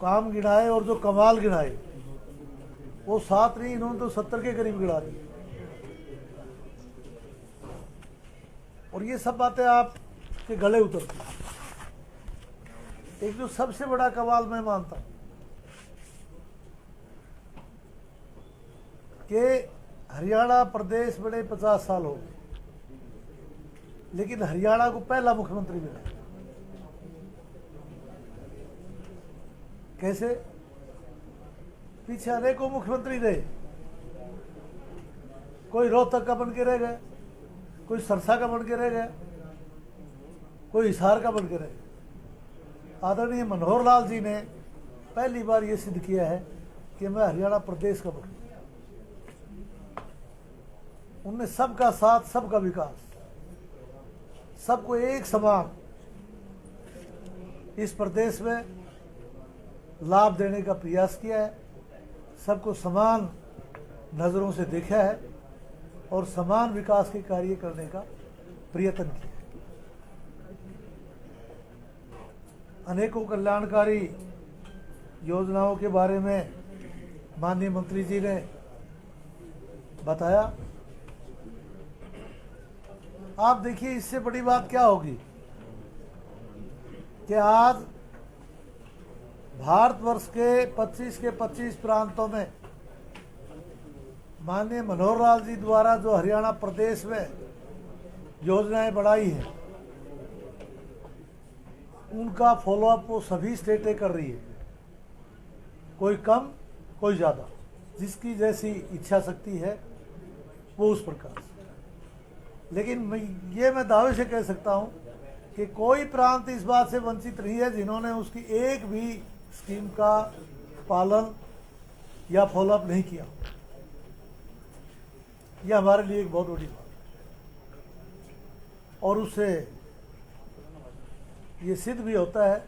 काम गिनाए और जो कमाल गिनाए वो 7 नहीं, इन्होंने तो 70 के करीब गिना दी। और ये सब बातें आपके गले उतरती। एक जो सबसे बड़ा कमाल मैं मानता हूं कि हरियाणा प्रदेश बड़े 50 साल हो गए, लेकिन हरियाणा को पहला मुख्यमंत्री मिला। कैसे? पीछे अनेकों मुख्यमंत्री रहे, कोई रोहतक का बन के रह गए, कोई सरसा का बन के रह गया, कोई हिसार का बन के रह गया। आदरणीय मनोहर लाल जी ने पहली बार ये सिद्ध किया है कि मैं हरियाणा प्रदेश का मुख्यमंत्री। उनने सबका साथ, सबका विकास, सबको एक समान इस प्रदेश में लाभ देने का प्रयास किया है। सबको समान नज़रों से देखा है और समान विकास के कार्य करने का प्रयत्न किया है। अनेकों कल्याणकारी योजनाओं के बारे में माननीय मंत्री जी ने बताया। आप देखिए, इससे बड़ी बात क्या होगी कि आज भारतवर्ष के 25 के 25 प्रांतों में माननीय मनोहर लाल जी द्वारा जो हरियाणा प्रदेश में योजनाएं बढ़ाई हैं, उनका फॉलोअप वो सभी स्टेटें कर रही है, कोई कम कोई ज़्यादा, जिसकी जैसी इच्छा शक्ति है वो उस प्रकार से। लेकिन मैं दावे से कह सकता हूं कि कोई प्रांत इस बात से वंचित नहीं है जिन्होंने उसकी एक भी स्कीम का पालन या फॉलोअप नहीं किया। यह हमारे लिए एक बहुत बड़ी बात है और उससे ये सिद्ध भी होता है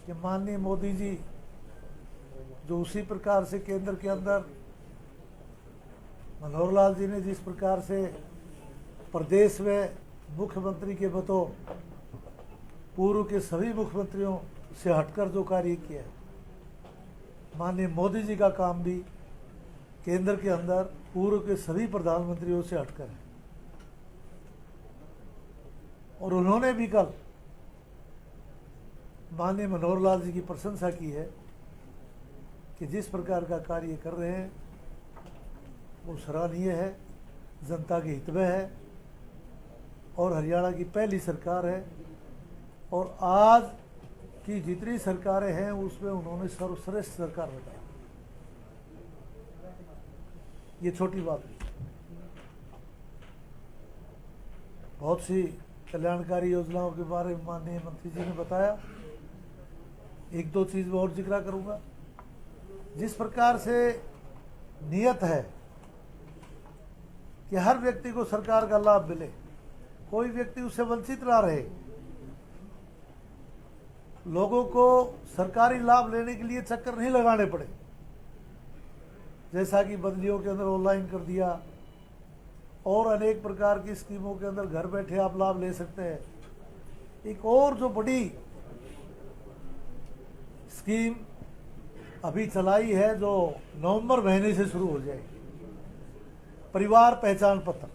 कि माननीय मोदी जी जो उसी प्रकार से केंद्र के अंदर मनोहर लाल जी ने जिस प्रकार से प्रदेश में मुख्यमंत्री के बतौर पूर्व के सभी मुख्यमंत्रियों से हटकर जो कार्य किया है, माननीय मोदी जी का काम भी केंद्र के अंदर पूर्व के सभी प्रधानमंत्रियों से हटकर है। और उन्होंने भी कल माननीय मनोहर लाल जी की प्रशंसा की है कि जिस प्रकार का कार्य कर रहे हैं वो सराहनीय है, जनता के हित में है और हरियाणा की पहली सरकार है और आज की जितनी सरकारें हैं उसमें उन्होंने सर्वश्रेष्ठ सरकार बताया। ये छोटी बात नहीं। बहुत सी कल्याणकारी योजनाओं के बारे में माननीय मंत्री जी ने बताया। एक दो चीज मैं और जिक्र करूंगा। जिस प्रकार से नियत है कि हर व्यक्ति को सरकार का लाभ मिले, कोई व्यक्ति उससे वंचित ना रहे, लोगों को सरकारी लाभ लेने के लिए चक्कर नहीं लगाने पड़े, जैसा कि बदलियों के अंदर ऑनलाइन कर दिया और अनेक प्रकार की स्कीमों के अंदर घर बैठे आप लाभ ले सकते हैं। एक और जो बड़ी स्कीम अभी चलाई है जो नवंबर महीने से शुरू हो जाएगी, परिवार पहचान पत्र।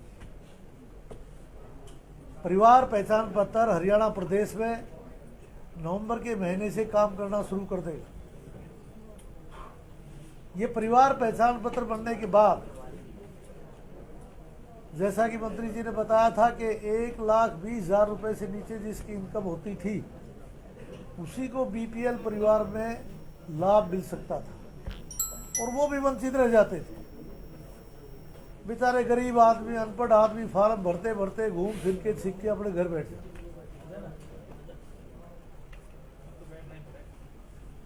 परिवार पहचान पत्र हरियाणा प्रदेश में नवंबर के महीने से काम करना शुरू कर देगा। ये परिवार पहचान पत्र बनने के बाद जैसा कि मंत्री जी ने बताया था कि 1,20,000 रुपए से नीचे जिसकी इनकम होती थी उसी को बीपीएल परिवार में लाभ मिल सकता था और वो भी वंचित रह जाते थे। बेचारे गरीब आदमी, अनपढ़ आदमी फार्म भरते भरते घूम फिर के सीख के अपने घर बैठ जाते।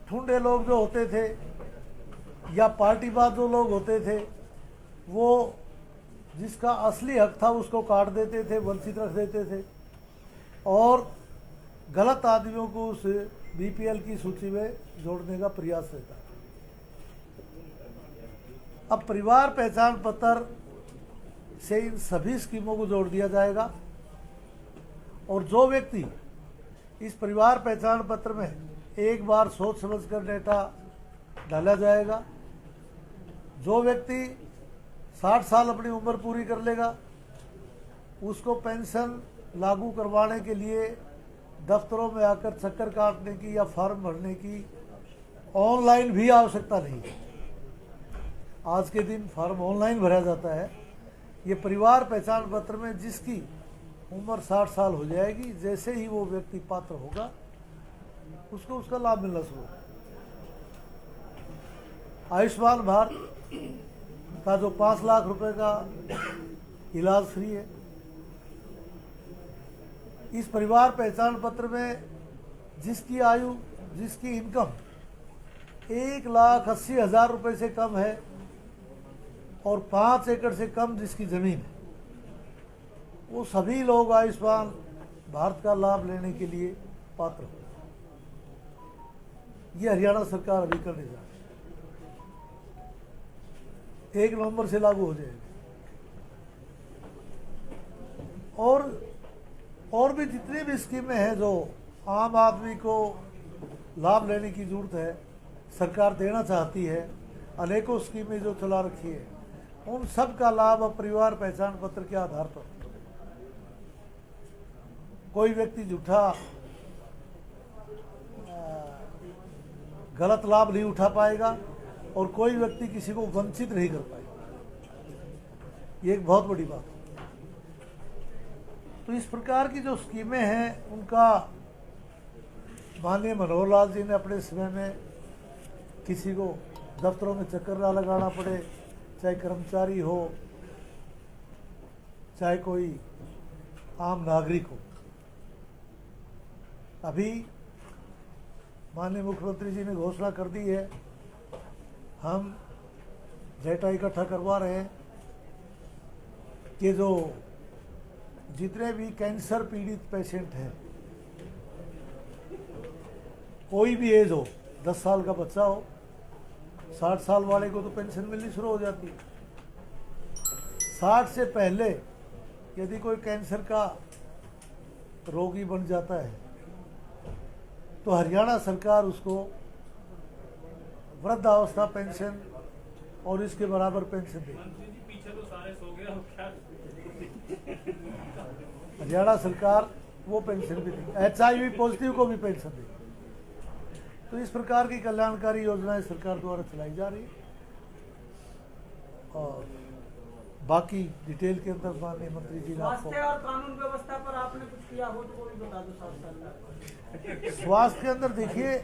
ठुंडे लोग जो होते थे या पार्टीबाज जो लोग होते थे वो जिसका असली हक था उसको काट देते थे, वंचित रख देते थे और गलत आदमियों को उस बीपीएल की सूची में जोड़ने का प्रयास रहता है। अब परिवार पहचान पत्र से इन सभी स्कीमों को जोड़ दिया जाएगा और जो व्यक्ति इस परिवार पहचान पत्र में एक बार सोच समझकर डेटा डाला जाएगा, जो व्यक्ति 60 साल अपनी उम्र पूरी कर लेगा उसको पेंशन लागू करवाने के लिए दफ्तरों में आकर चक्कर काटने की या फॉर्म भरने की ऑनलाइन भी आवश्यकता नहीं है। आज के दिन फॉर्म ऑनलाइन भरा जाता है। ये परिवार पहचान पत्र में जिसकी उम्र 60 साल हो जाएगी, जैसे ही वो व्यक्ति पात्र होगा उसको उसका लाभ मिलना शुरू होगा। आयुष्मान भारत का जो 5 लाख रुपए का इलाज फ्री है, इस परिवार पहचान पत्र में जिसकी आयु, जिसकी इनकम 1,80,000 रुपए से कम है और 5 एकड़ से कम जिसकी जमीन है, वो सभी लोग आयुष्मान भारत का लाभ लेने के लिए पात्र हो। ये हरियाणा सरकार अभी करने जा रही है, 1 नवंबर से लागू हो जाएगा। और भी जितनी भी स्कीमें हैं जो आम आदमी को लाभ लेने की जरूरत है, सरकार देना चाहती है, अनेकों स्कीमें जो चला रखी है, उन सब का लाभ अब परिवार पहचान पत्र के आधार पर कोई व्यक्ति झूठा गलत लाभ नहीं उठा पाएगा और कोई व्यक्ति किसी को वंचित नहीं कर पाएगा। ये एक बहुत बड़ी बात है। तो इस प्रकार की जो स्कीमें हैं उनका माननीय मनोहर लाल जी ने अपने समय में किसी को दफ्तरों में चक्कर ना लगाना पड़े, चाहे कर्मचारी हो, चाहे कोई आम नागरिक हो। अभी माननीय मुख्यमंत्री जी ने घोषणा कर दी है, हम डेटा इकट्ठा करवा रहे हैं कि जो जितने भी कैंसर पीड़ित पेशेंट हैं, कोई भी एज हो, 10 साल का बच्चा हो, 60 साल वाले को तो पेंशन मिलनी शुरू हो जाती है। 60 से पहले यदि कोई कैंसर का रोगी बन जाता है तो हरियाणा सरकार उसको वृद्धावस्था पेंशन और इसके बराबर पेंशन देगी। हरियाणा सरकार वो पेंशन भी देगी, HIV पॉजिटिव को भी पेंशन देगी। तो इस प्रकार की कल्याणकारी योजनाएं सरकार द्वारा चलाई जा रही है और बाकी डिटेल के अंदर माननीय मंत्री जी ने आपको स्वास्थ्य और कानून व्यवस्था पर आपने कुछ किया हो तो वो भी बता दो साथ। स्वास्थ्य के अंदर देखिए,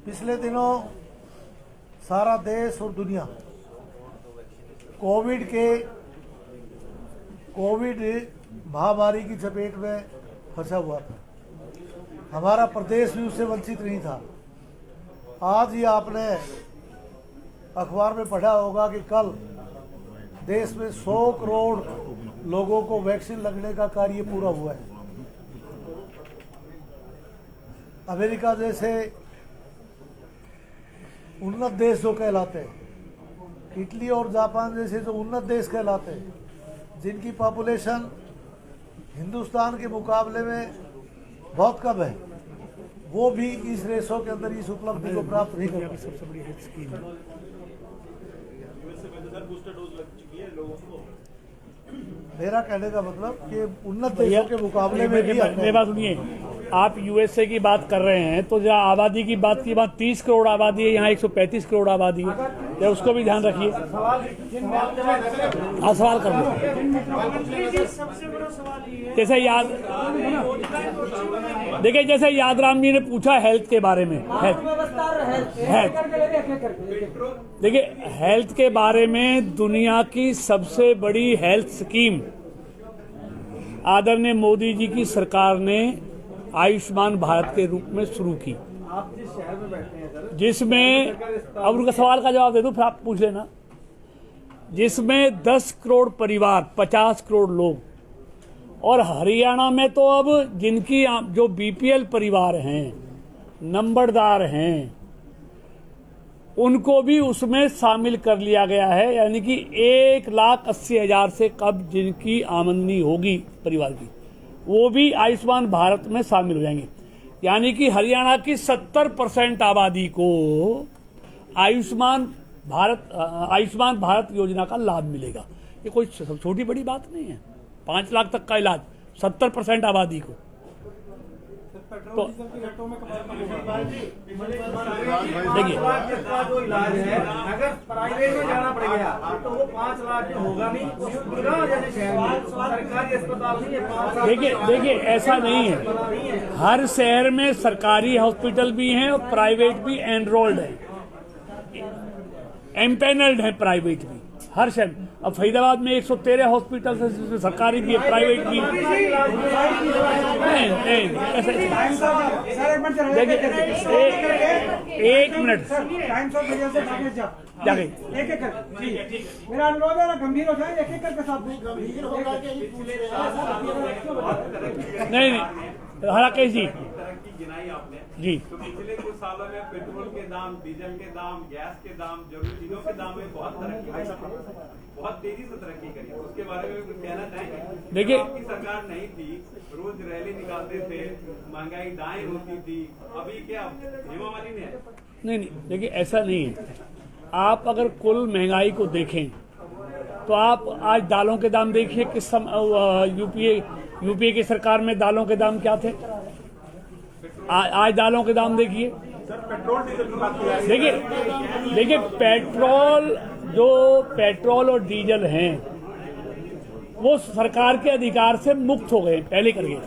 पिछले दिनों सारा देश और दुनिया कोविड महामारी की चपेट में फंसा हुआ था। हमारा प्रदेश भी उससे वंचित नहीं था। आज ही आपने अखबार में पढ़ा होगा कि कल देश में 100 करोड़ लोगों को वैक्सीन लगने का कार्य पूरा हुआ है। अमेरिका जैसे उन्नत देश जो कहलाते हैं, इटली और जापान जैसे जो उन्नत देश कहलाते हैं, जिनकी पॉपुलेशन हिंदुस्तान के मुकाबले में बहुत कम है, वो भी इस रेसों के अंदर इस उपलब्धि को प्राप्त नहीं कर पाए। सबसे बड़ी हेल्थ स्कीम है। मेरा कहने का मतलब कि उन्नत देशों के मुकाबले में भी मेरी बात सुनिए, आप USA की बात कर रहे हैं तो जहाँ आबादी की बात 30 करोड़ आबादी है, यहाँ 135 करोड़ आबादी है, या उसको भी ध्यान रखिए। हाँ, सवाल कर लो। सबसे बड़ा सवाल ये है, जैसे देखिए, जैसे यादराम जी ने पूछा हेल्थ के बारे में, देखिए हेल्थ के बारे में दुनिया की सबसे बड़ी हेल्थ स्कीम आदरणीय मोदी जी की सरकार ने आयुष्मान भारत के रूप में शुरू की, आप जिस शहर में बैठे हैं सर, जिसमें अब उनका सवाल का जवाब दे दूं, फिर आप पूछ लेना। जिसमें 10 करोड़ परिवार, 50 करोड़ लोग, और हरियाणा में तो अब जिनकी जो BPL परिवार हैं, नंबरदार हैं, उनको भी उसमें शामिल कर लिया गया है। यानी कि 1,80,000 से कम जिनकी आमदनी होगी परिवार की, वो भी आयुष्मान भारत में शामिल हो जाएंगे। यानी कि हरियाणा की 70% आबादी को आयुष्मान भारत योजना का लाभ मिलेगा। ये कोई छोटी बड़ी बात नहीं है। 5 लाख तक का इलाज 70% आबादी को। तो देखिए, जो इलाज है अगर प्राइवेट में जाना पड़ गया तो वो 5 लाख होगा नहीं। जैसे शहर में सरकारी अस्पताल नहीं है। देखिए ऐसा नहीं है। हर शहर में सरकारी हॉस्पिटल भी हैं और प्राइवेट भी एनरोल्ड है, एम्पेनल्ड है प्राइवेट भी हर शहर। अब फरीदाबाद में 113 हॉस्पिटल है, जिसमें सरकारी भी है, प्राइवेट भी। देखिए, एक मिनट जाके मेरा अनुरोध है ना, गंभीर हो जाए, एक-एक करके साथ नहीं राकेश जी जी, तो पिछले कुछ सालों में पेट्रोल के दाम, डीजल के दाम, गैस के दाम, जरूरी चीजों के दाम में बहुत तेजी से तरक्की करी। उसके बारे में कुछ कहना चाहेंगे? देखिए, आपकी सरकार नहीं थी, रोज रैली निकालते थे, महंगाई दाएं होती थी, अभी क्या हेमा मालिनी है? नहीं, देखिए ऐसा नहीं है। आप अगर कुल महंगाई को देखें तो आप आज दालों के दाम देखिए, किस समय यूपीए की सरकार में दालों के दाम क्या थे, आज दालों के दाम देखिए। देखिए पेट्रोल और डीजल हैं वो सरकार के अधिकार से मुक्त हो गए, पहले कर गए।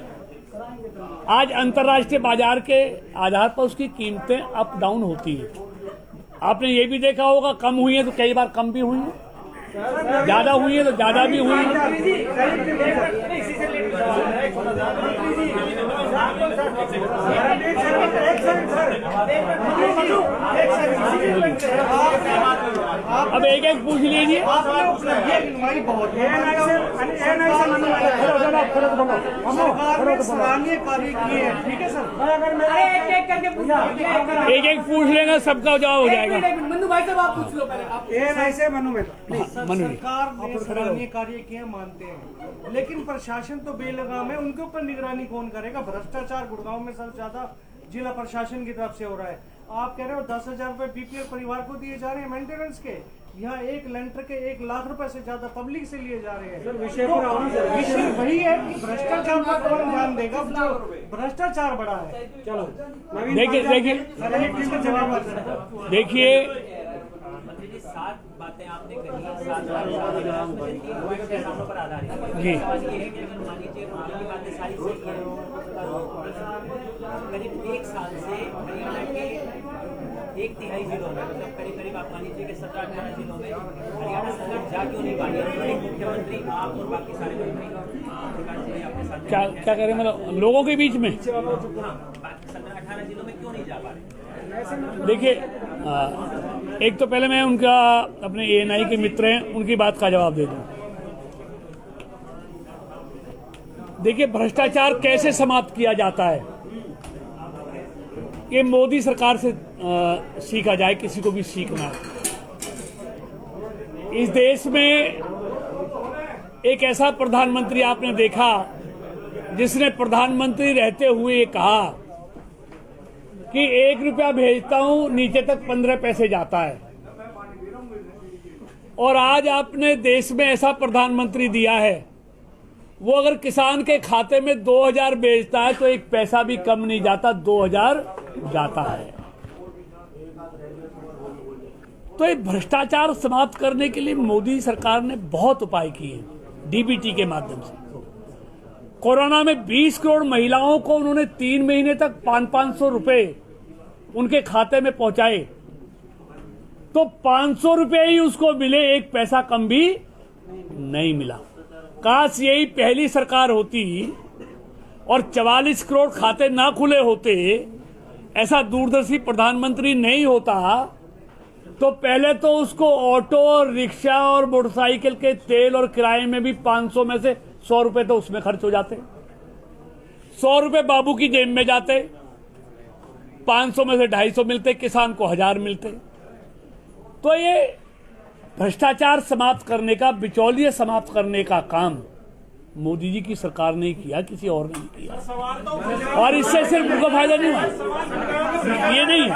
आज अंतर्राष्ट्रीय बाजार के आधार पर उसकी कीमतें अप डाउन होती हैं। आपने ये भी देखा होगा, कम हुई है तो कई बार कम भी हुई है, ज्यादा हुई है तो ज्यादा भी हुई है। अब एक एक पूछ लीजिए। सराहनीय कार्य किए हैं, ठीक है सर। एक एक पूछ लेना, सबका जवाब हो जाएगा। मनु भाई साहब आप पूछ लो पहले। ऐसे मनु में मनु जी। सरकार ने सराहनीय कार्य किए मानते हैं, लेकिन प्रशासन तो बेलगाम है, उनके ऊपर निगरानी कौन करेगा? भ्रष्टाचार गुड़गांव में सबसे ज्यादा जिला प्रशासन की तरफ से हो रहा है। आप कह रहे हो 10,000 रुपए बीपीएल परिवार को दिए जा रहे हैं मेंटेनेंस के, यहाँ 1 लेंटर के 1 लाख रुपए से ज्यादा पब्लिक से लिए जा रहे हैं। विषय वही है कि भ्रष्टाचार पर कौन ध्यान देगा? भ्रष्टाचार बड़ा है। चलो देखिए 7 बातें आपने कही, 7 पर आधारित जी। मान लीजिए आपकी बातें सारी सही है। करीब 1 साल से हरियाणा के 1/3 जिलों में, मतलब करीब आप मान लीजिए कि 17-18 जिलों में हरियाणा सरकार जा क्यों नहीं पा रही है? मुख्यमंत्री आप और बाकी सारे मंत्री अपने साथ क्या कह रहे हैं, मतलब लोगों के बीच में? 17-18 जिलों में क्यों नहीं जा पा रहे? देखिए, एक तो पहले मैं उनका अपने एएनआई के मित्र हैं उनकी बात का जवाब दे दूं। देखिए, भ्रष्टाचार कैसे समाप्त किया जाता है ये मोदी सरकार से सीखा जाए, किसी को भी सीखना है। इस देश में एक ऐसा प्रधानमंत्री आपने देखा जिसने प्रधानमंत्री रहते हुए कहा कि 1 रुपया भेजता हूं, नीचे तक 15 पैसे जाता है। और आज आपने देश में ऐसा प्रधानमंत्री दिया है, वो अगर किसान के खाते में 2,000 भेजता है तो 1 पैसा भी कम नहीं जाता, 2,000 जाता है। तो ये भ्रष्टाचार समाप्त करने के लिए मोदी सरकार ने बहुत उपाय किए, डीबीटी के माध्यम से। कोरोना में 20 करोड़ महिलाओं को उन्होंने 3 महीने तक 500 रुपए उनके खाते में पहुंचाए, तो 500 रुपए ही उसको मिले, 1 पैसा कम भी नहीं मिला। काश यही पहली सरकार होती और 44 करोड़ खाते ना खुले होते, ऐसा दूरदर्शी प्रधानमंत्री नहीं होता, तो पहले तो उसको ऑटो और रिक्शा और मोटरसाइकिल के तेल और किराए में भी 500 में से 100 रुपए तो उसमें खर्च हो जाते, 100 रुपए बाबू की जेब में जाते, 500 में से 250 मिलते, किसान को 1000 मिलते। तो ये भ्रष्टाचार समाप्त करने का, बिचौलिए समाप्त करने का काम मोदी जी की सरकार ने किया, किसी और ने नहीं किया। और इससे सिर्फ उनको फायदा नहीं हुआ, ये नहीं है।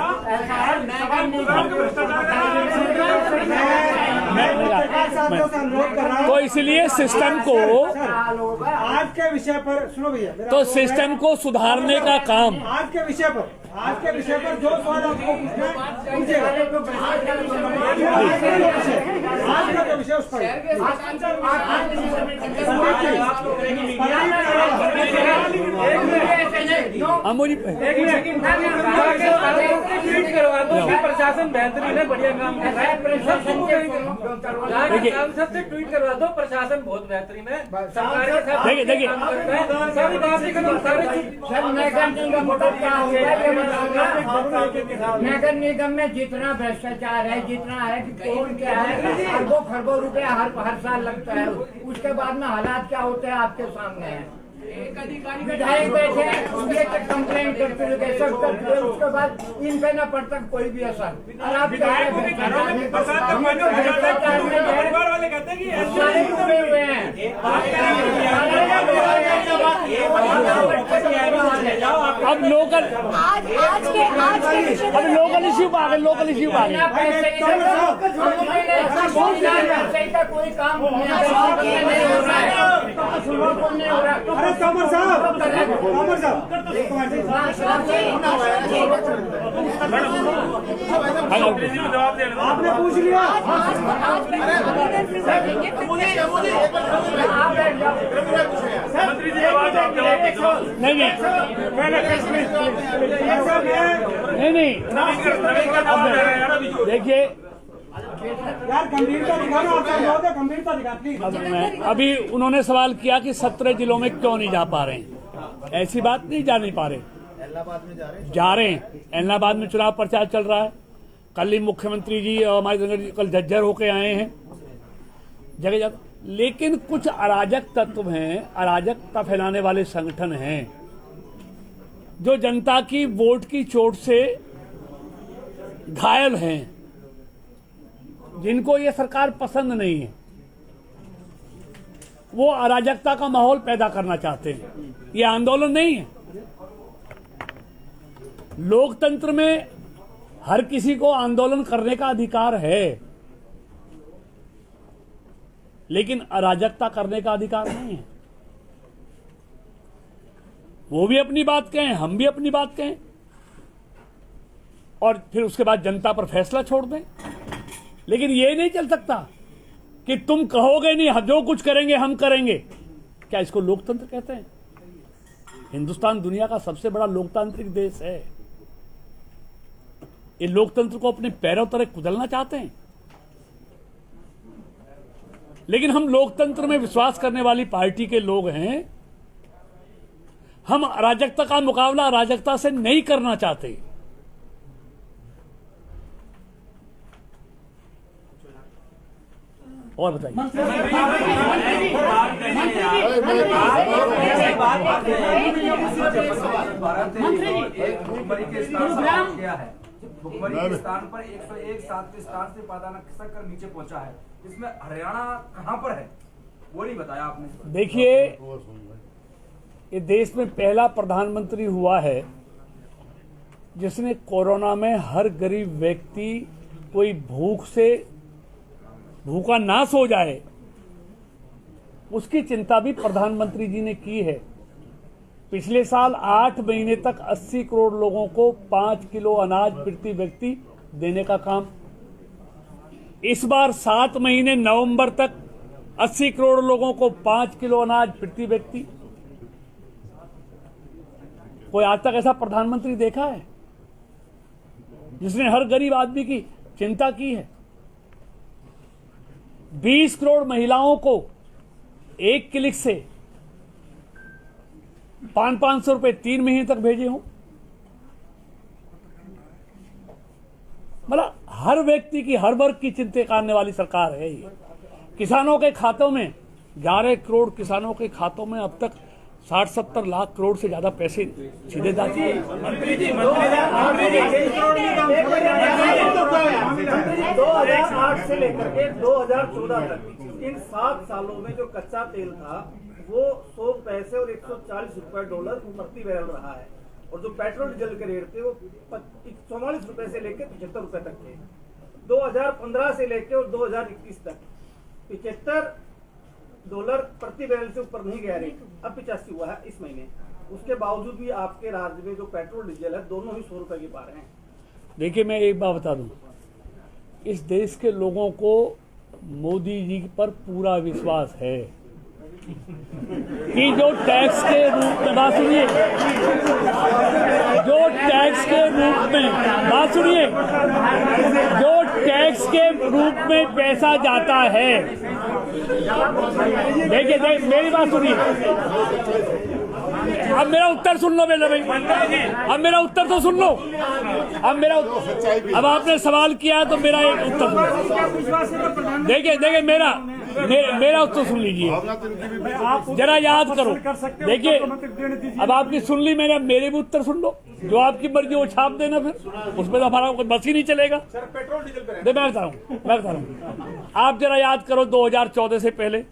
तो इसलिए सिस्टम को, आज के विषय पर सुनो भैया, तो सिस्टम को सुधारने का काम, आज के विषय पर जो सवाल आपको पूछना है पूछिएगा। आज का जो विषय उस पर प्रशासन बेहतरीन है, बढ़िया काम कर रहा है। सबसे ट्वीट करवा दो, प्रशासन बहुत बेहतरीन है। देखिए नगर निगम में जितना भ्रष्टाचार है, जितना है कि कौन क्या है, अरबों खरबों रुपया हर साल लगता है। उसके बाद में हालात क्या होते हैं आपके सामने है। विधायक बैठे ये कंप्लेन करते हुए सब करते हैं, उसके बाद इन पे न पड़ता कोई भी असर। और आप परिवार वाले कहते हैं कि सारे डूबे हुए हैं। अब लोकल इश्यू आ गए, लोकल इश्यू आ गए। कोई काम नहीं हो रहा है। तोमर साहब आपने पूछ लिया। नहीं नहीं देखिए यार गंभीरता दिखाना, आप सब लोग गंभीरता दिखा प्लीज। अभी उन्होंने सवाल किया कि 17 जिलों में क्यों नहीं जा पा रहे हैं। ऐसी बात नहीं, जा नहीं पा रहे, जा रहे हैं। इलाहाबाद में चुनाव प्रचार चल रहा है। कल ही मुख्यमंत्री जी और हमारे कल झज्जर होके आए हैं जगह जगह। लेकिन कुछ अराजक तत्व हैं, अराजकता फैलाने वाले संगठन हैं जो जनता की वोट की चोट से घायल हैं, जिनको ये सरकार पसंद नहीं है। वो अराजकता का माहौल पैदा करना चाहते हैं। ये आंदोलन नहीं है। लोकतंत्र में हर किसी को आंदोलन करने का अधिकार है, लेकिन अराजकता करने का अधिकार नहीं है। वो भी अपनी बात कहें, हम भी अपनी बात कहें, और फिर उसके बाद जनता पर फैसला छोड़ दें। लेकिन ये नहीं चल सकता कि तुम कहोगे नहीं, जो कुछ करेंगे हम करेंगे। क्या इसको लोकतंत्र कहते हैं? हिंदुस्तान दुनिया का सबसे बड़ा लोकतांत्रिक देश है। ये लोकतंत्र को अपने पैरों तले कुचलना चाहते हैं। लेकिन हम लोकतंत्र में विश्वास करने वाली पार्टी के लोग हैं। हम अराजकता का मुकाबला अराजकता से नहीं करना चाहते। और बताइए। भुखमरी के स्थान पर 101 सातवें स्थान से पादान कर नीचे पहुंचा है। इसमें हरियाणा कहां पर है वो नहीं बताया आपने। देखिए, ये देश में पहला प्रधानमंत्री हुआ है जिसने कोरोना में हर गरीब व्यक्ति कोई भूखा ना सो जाए उसकी चिंता भी प्रधानमंत्री जी ने की है। पिछले साल 8 महीने तक 80 करोड़ लोगों को 5 किलो अनाज प्रति व्यक्ति देने का काम। इस बार 7 महीने नवंबर तक 80 करोड़ लोगों को 5 किलो अनाज प्रति व्यक्ति। कोई आज तक ऐसा प्रधानमंत्री देखा है जिसने हर गरीब आदमी की चिंता की है? 20 करोड़ महिलाओं को एक क्लिक से 500 रुपए 3 महीने तक भेजे हों। मतलब हर व्यक्ति की, हर वर्ग की चिंता करने वाली सरकार है ये। किसानों के खातों में 11 करोड़ किसानों के खातों में अब तक 60-70 लाख करोड़ से ज्यादा पैसे सीधे जा चुके हैं। 2008 से लेकर के 2014 तक इन 7 सालों में जो कच्चा तेल था वो 100 पैसे और 140 रुपए डॉलर प्रति बैरल रहा है, और जो पेट्रोल डीजल के रेट थे वो 44 रुपए से लेकर 75 रुपए तक थे। 2015 से लेकर और 2021 तक 75 डॉलर प्रति बैरल से ऊपर नहीं गया रेट। अब 85 हुआ है इस महीने। उसके बावजूद भी आपके राज्य में जो पेट्रोल डीजल है दोनों ही 100 रुपए के पार हैं। देखिए, मैं एक बात बता दूं, इस देश के लोगों को मोदी जी पर पूरा विश्वास है कि जो टैक्स के रूप में, बात सुनिए, जो टैक्स के रूप में, बात सुनिए, जो टैक्स के रूप में पैसा जाता है, देखिए मेरी बात सुनिए, अब मेरा उत्तर सुन लो मेरे भाई, अब मेरा उत्तर तो सुन लो। अब आपने सवाल किया तो मेरा एक उत्तर सुन। देखिए मेरा उत्तर सुन लीजिए, जरा याद करो। देखिए, अब आपकी सुन ली मैंने, मेरे भी उत्तर सुन लो। जो आपकी मर्जी वो छाप देना, फिर उसमें तो हमारा कोई बस ही नहीं चलेगा। पेट्रोल डीजल पे मैं बता रहा हूँ, आप जरा याद करो 2014 से पहले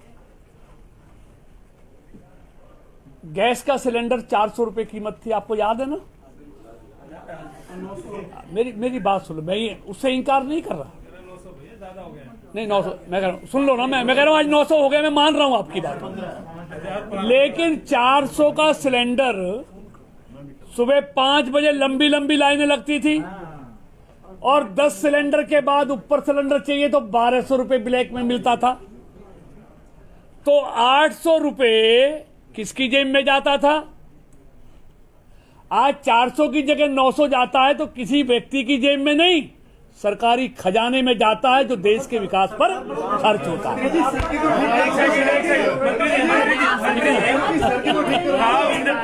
गैस का सिलेंडर 400 रुपए कीमत थी, आपको याद है ना? मेरी बात सुनो, मैं ये उससे इंकार नहीं कर रहा। नहीं 900, मैं कह रहा हूँ, सुन लो ना, मैं कह रहा हूँ आज 900 हो गया, मैं मान रहा हूँ आपकी बात। लेकिन 400 का सिलेंडर सुबह 5 बजे लंबी लाइनें लगती थी, और 10 सिलेंडर के बाद ऊपर सिलेंडर चाहिए तो 1200 रुपए ब्लैक में मिलता था। तो 800 रुपए किसकी जेब में जाता था? आज 400 की जगह 900 जाता है तो किसी व्यक्ति की जेब में नहीं, सरकारी खजाने में जाता है, जो देश के विकास पर खर्च होता है। मंत्री जी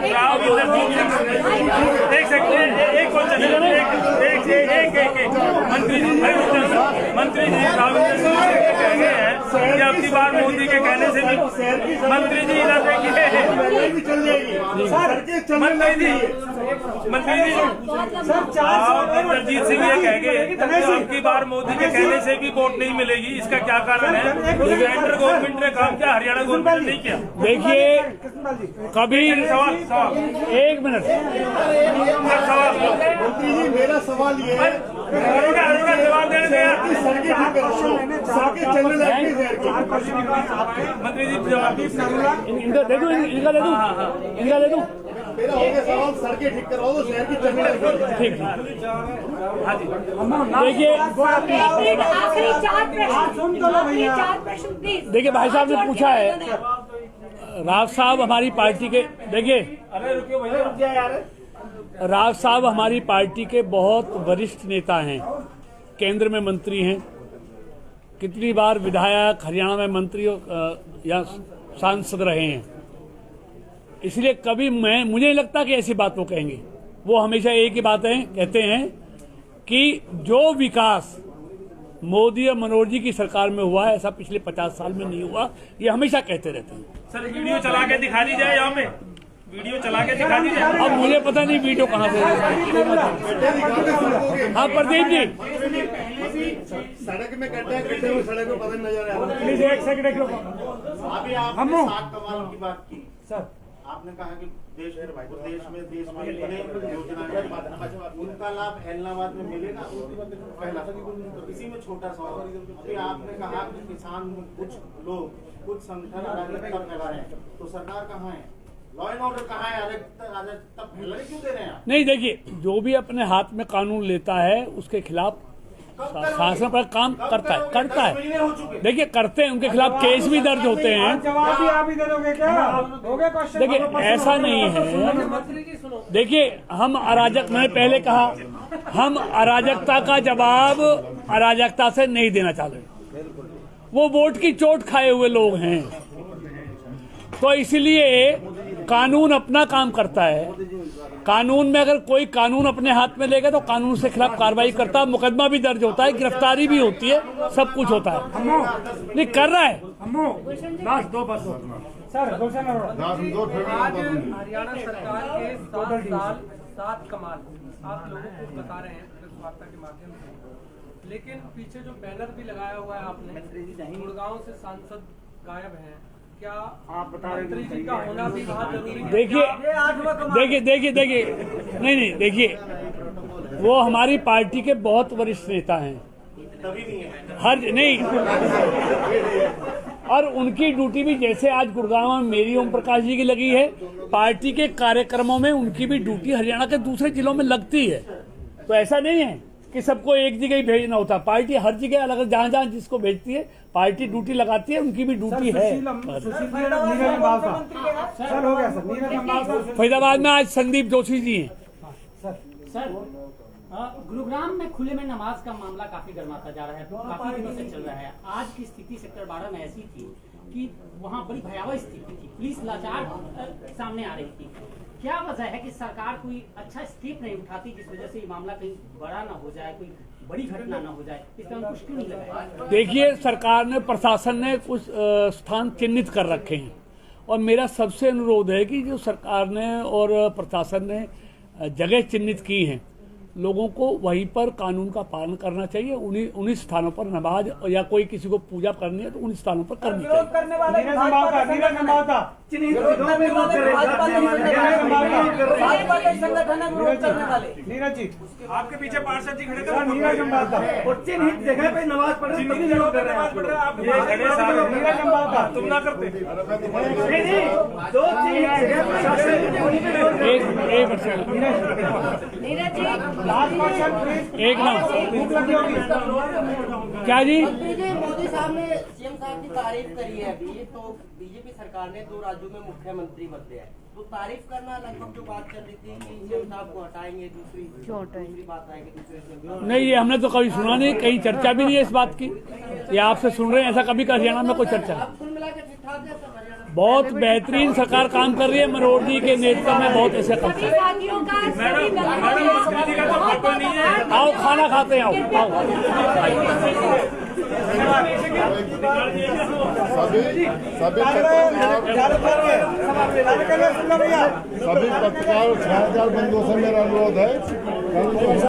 राविंदर सिंह ये कह गए हैं कि अब की बार मोदी के कहने से भी मंत्री जी इधर देखिए, मंत्री जी रणजीत सिंह ये कह गए कि अब की बार मोदी के कहने से भी वोट नहीं मिलेगी, इसका क्या कारण है? सेंट्रल गवर्नमेंट ने काम किया, हरियाणा गवर्नमेंट ने नहीं किया। देखिए कभी सवाल एक मिनट, मंत्री जी मेरा सवाल ये है, जवाब देने मंत्री जी जवाब इनका दे दूं, इनका दे दूं, इनका दे दूं। मेरा हो गया सवाल, सड़कें ठीक करवाओ तो शहर की चलने ठीक, हाँ जी। देखिए भाई साहब ने पूछा है, राव साहब हमारी पार्टी के, देखिए राव साहब हमारी पार्टी के बहुत वरिष्ठ नेता हैं, केंद्र में मंत्री हैं, कितनी बार विधायक, हरियाणा में मंत्री या सांसद रहे हैं, इसलिए कभी मुझे नहीं लगता कि ऐसी बात वो कहेंगे। वो हमेशा एक ही बातें कहते हैं कि जो विकास मोदी और मनोहर जी की सरकार में हुआ है, ऐसा पिछले 50 साल में नहीं हुआ, ये हमेशा कहते रहते हैं। सर वीडियो चला के दिखा दी जाए, यहाँ पे वीडियो चला के दिखा दी जाए। अब मुझे पता नहीं वीडियो कहाँ से। हाँ प्रदीप जी, सड़क में गड्ढे गड्ढे में सड़क में पता नजर आ रहा है। प्लीज एक सेकंड अभी आपने 7 कमाल की बात की सर, आपने कहा कि देश में इतने योजना उनका लाभ एलनाबाद में मिलेगा, पहला। इसी में छोटा सवाल, अभी आपने कहा कि किसान कुछ लोग कुछ संगठन अराजकता फैला रहे हैं, तो सरकार कहाँ है? लॉ एंड ऑर्डर कहाँ है? अराजकता फैलाने क्यों दे रहे हैं आप? नहीं देखिए, जो भी अपने हाथ में कानून लेता है उसके खिलाफ शासन पर काम करता है। देखिए करते हैं, उनके खिलाफ केस भी दर्ज होते हैं। जवाब भी आप ही दे दोगे क्या? हो गया क्वेश्चन? देखिए ऐसा नहीं है, देखिए हम अराजक, मैंने पहले कहा हम अराजकता का जवाब अराजकता से नहीं देना चाहते। वो वोट की चोट खाए हुए लोग हैं, तो इसलिए कानून अपना काम करता है। कानून में अगर कोई कानून अपने हाथ में लेगा तो कानून से खिलाफ कार्रवाई करता है, मुकदमा भी दर्ज होता है, गिरफ्तारी भी होती है, सब कुछ होता है। नहीं कर रहा है लास्ट दो बस सर, आज हरियाणा सरकार के 7 साल 7 कमाल आप लोगों को बता रहे हैं प्रेस वार्ता के माध्यम से, लेकिन पीछे जो बैनर भी लगाया हुआ है आपने, गुड़गांव से सांसद गायब हैं, क्या आप बता रहे मंत्री जी का होना भी बहुत जरूरी है? देखिए नहीं देखिए, वो हमारी पार्टी के बहुत वरिष्ठ नेता हैं, हर नहीं, और उनकी ड्यूटी भी जैसे आज गुड़गांव में मेरी ओम प्रकाश जी की लगी है, पार्टी के कार्यक्रमों में उनकी भी ड्यूटी हरियाणा के दूसरे जिलों में लगती है। तो ऐसा नहीं है कि सबको एक जगह ही भेजना होता, पार्टी हर जगह अलग, जहाँ जहाँ जिसको भेजती है पार्टी ड्यूटी लगाती है, उनकी भी ड्यूटी है। फरीदाबाद में आज संदीप जोशी जी हैं। सर गुरुग्राम में खुले में नमाज का मामला काफी गर्माता जा रहा है, काफी दिनों से चल रहा है। आज की स्थिति सेक्टर 12 में ऐसी थी कि वहाँ बड़ी भयावह स्थिति थी, पुलिस लाचार सामने आ रही थी। क्या वजह है कि सरकार कोई अच्छा स्टेप नहीं उठाती जिस वजह से ये मामला कहीं बड़ा ना हो जाए, कोई बड़ी घटना ना हो जाए? इसका कुछ क्यों नहीं लगाया? देखिए सरकार ने, प्रशासन ने कुछ स्थान चिन्हित कर रखे हैं, और मेरा सबसे अनुरोध है कि जो सरकार ने और प्रशासन ने जगह चिन्हित की हैं, लोगों को वहीं पर कानून का पालन करना चाहिए। उन्हीं स्थानों पर नमाज या कोई किसी को पूजा करनी है तो उन स्थानों पर करनी चाहिए। नीरज जी आपके पीछे पार्षद जी खड़े थे, चिन्हित जगह पे नमाज पढ़ तुम ना करते। एक नाम क्या जी? मोदी साहब ने सीएम सीएम साहब की तारीफ करी है अभी, तो बीजेपी सरकार ने 2 राज्यों में मुख्यमंत्री बदले हैं, तो तारीफ करना लगभग जो बात चल रही थी कि सीएम साहब को हटाएंगे, दूसरी बात आएगी दूसरे। नहीं, ये हमने तो कभी सुना नहीं, कहीं चर्चा भी नहीं है इस बात की। ये आपसे सुन रहे हैं, ऐसा कभी हरियाणा में कोई चर्चा नहीं। कुल मिलाकर ठीक ठाक है सब हरियाणा। बहुत बेहतरीन सरकार काम कर रही है, मनोहर जी के नेतृत्व में बहुत ऐसे काम कर रही है। आओ खाना खाते हैं, आओ सभी पत्रकार छायादार बंधुओं से मेरा अनुरोध है।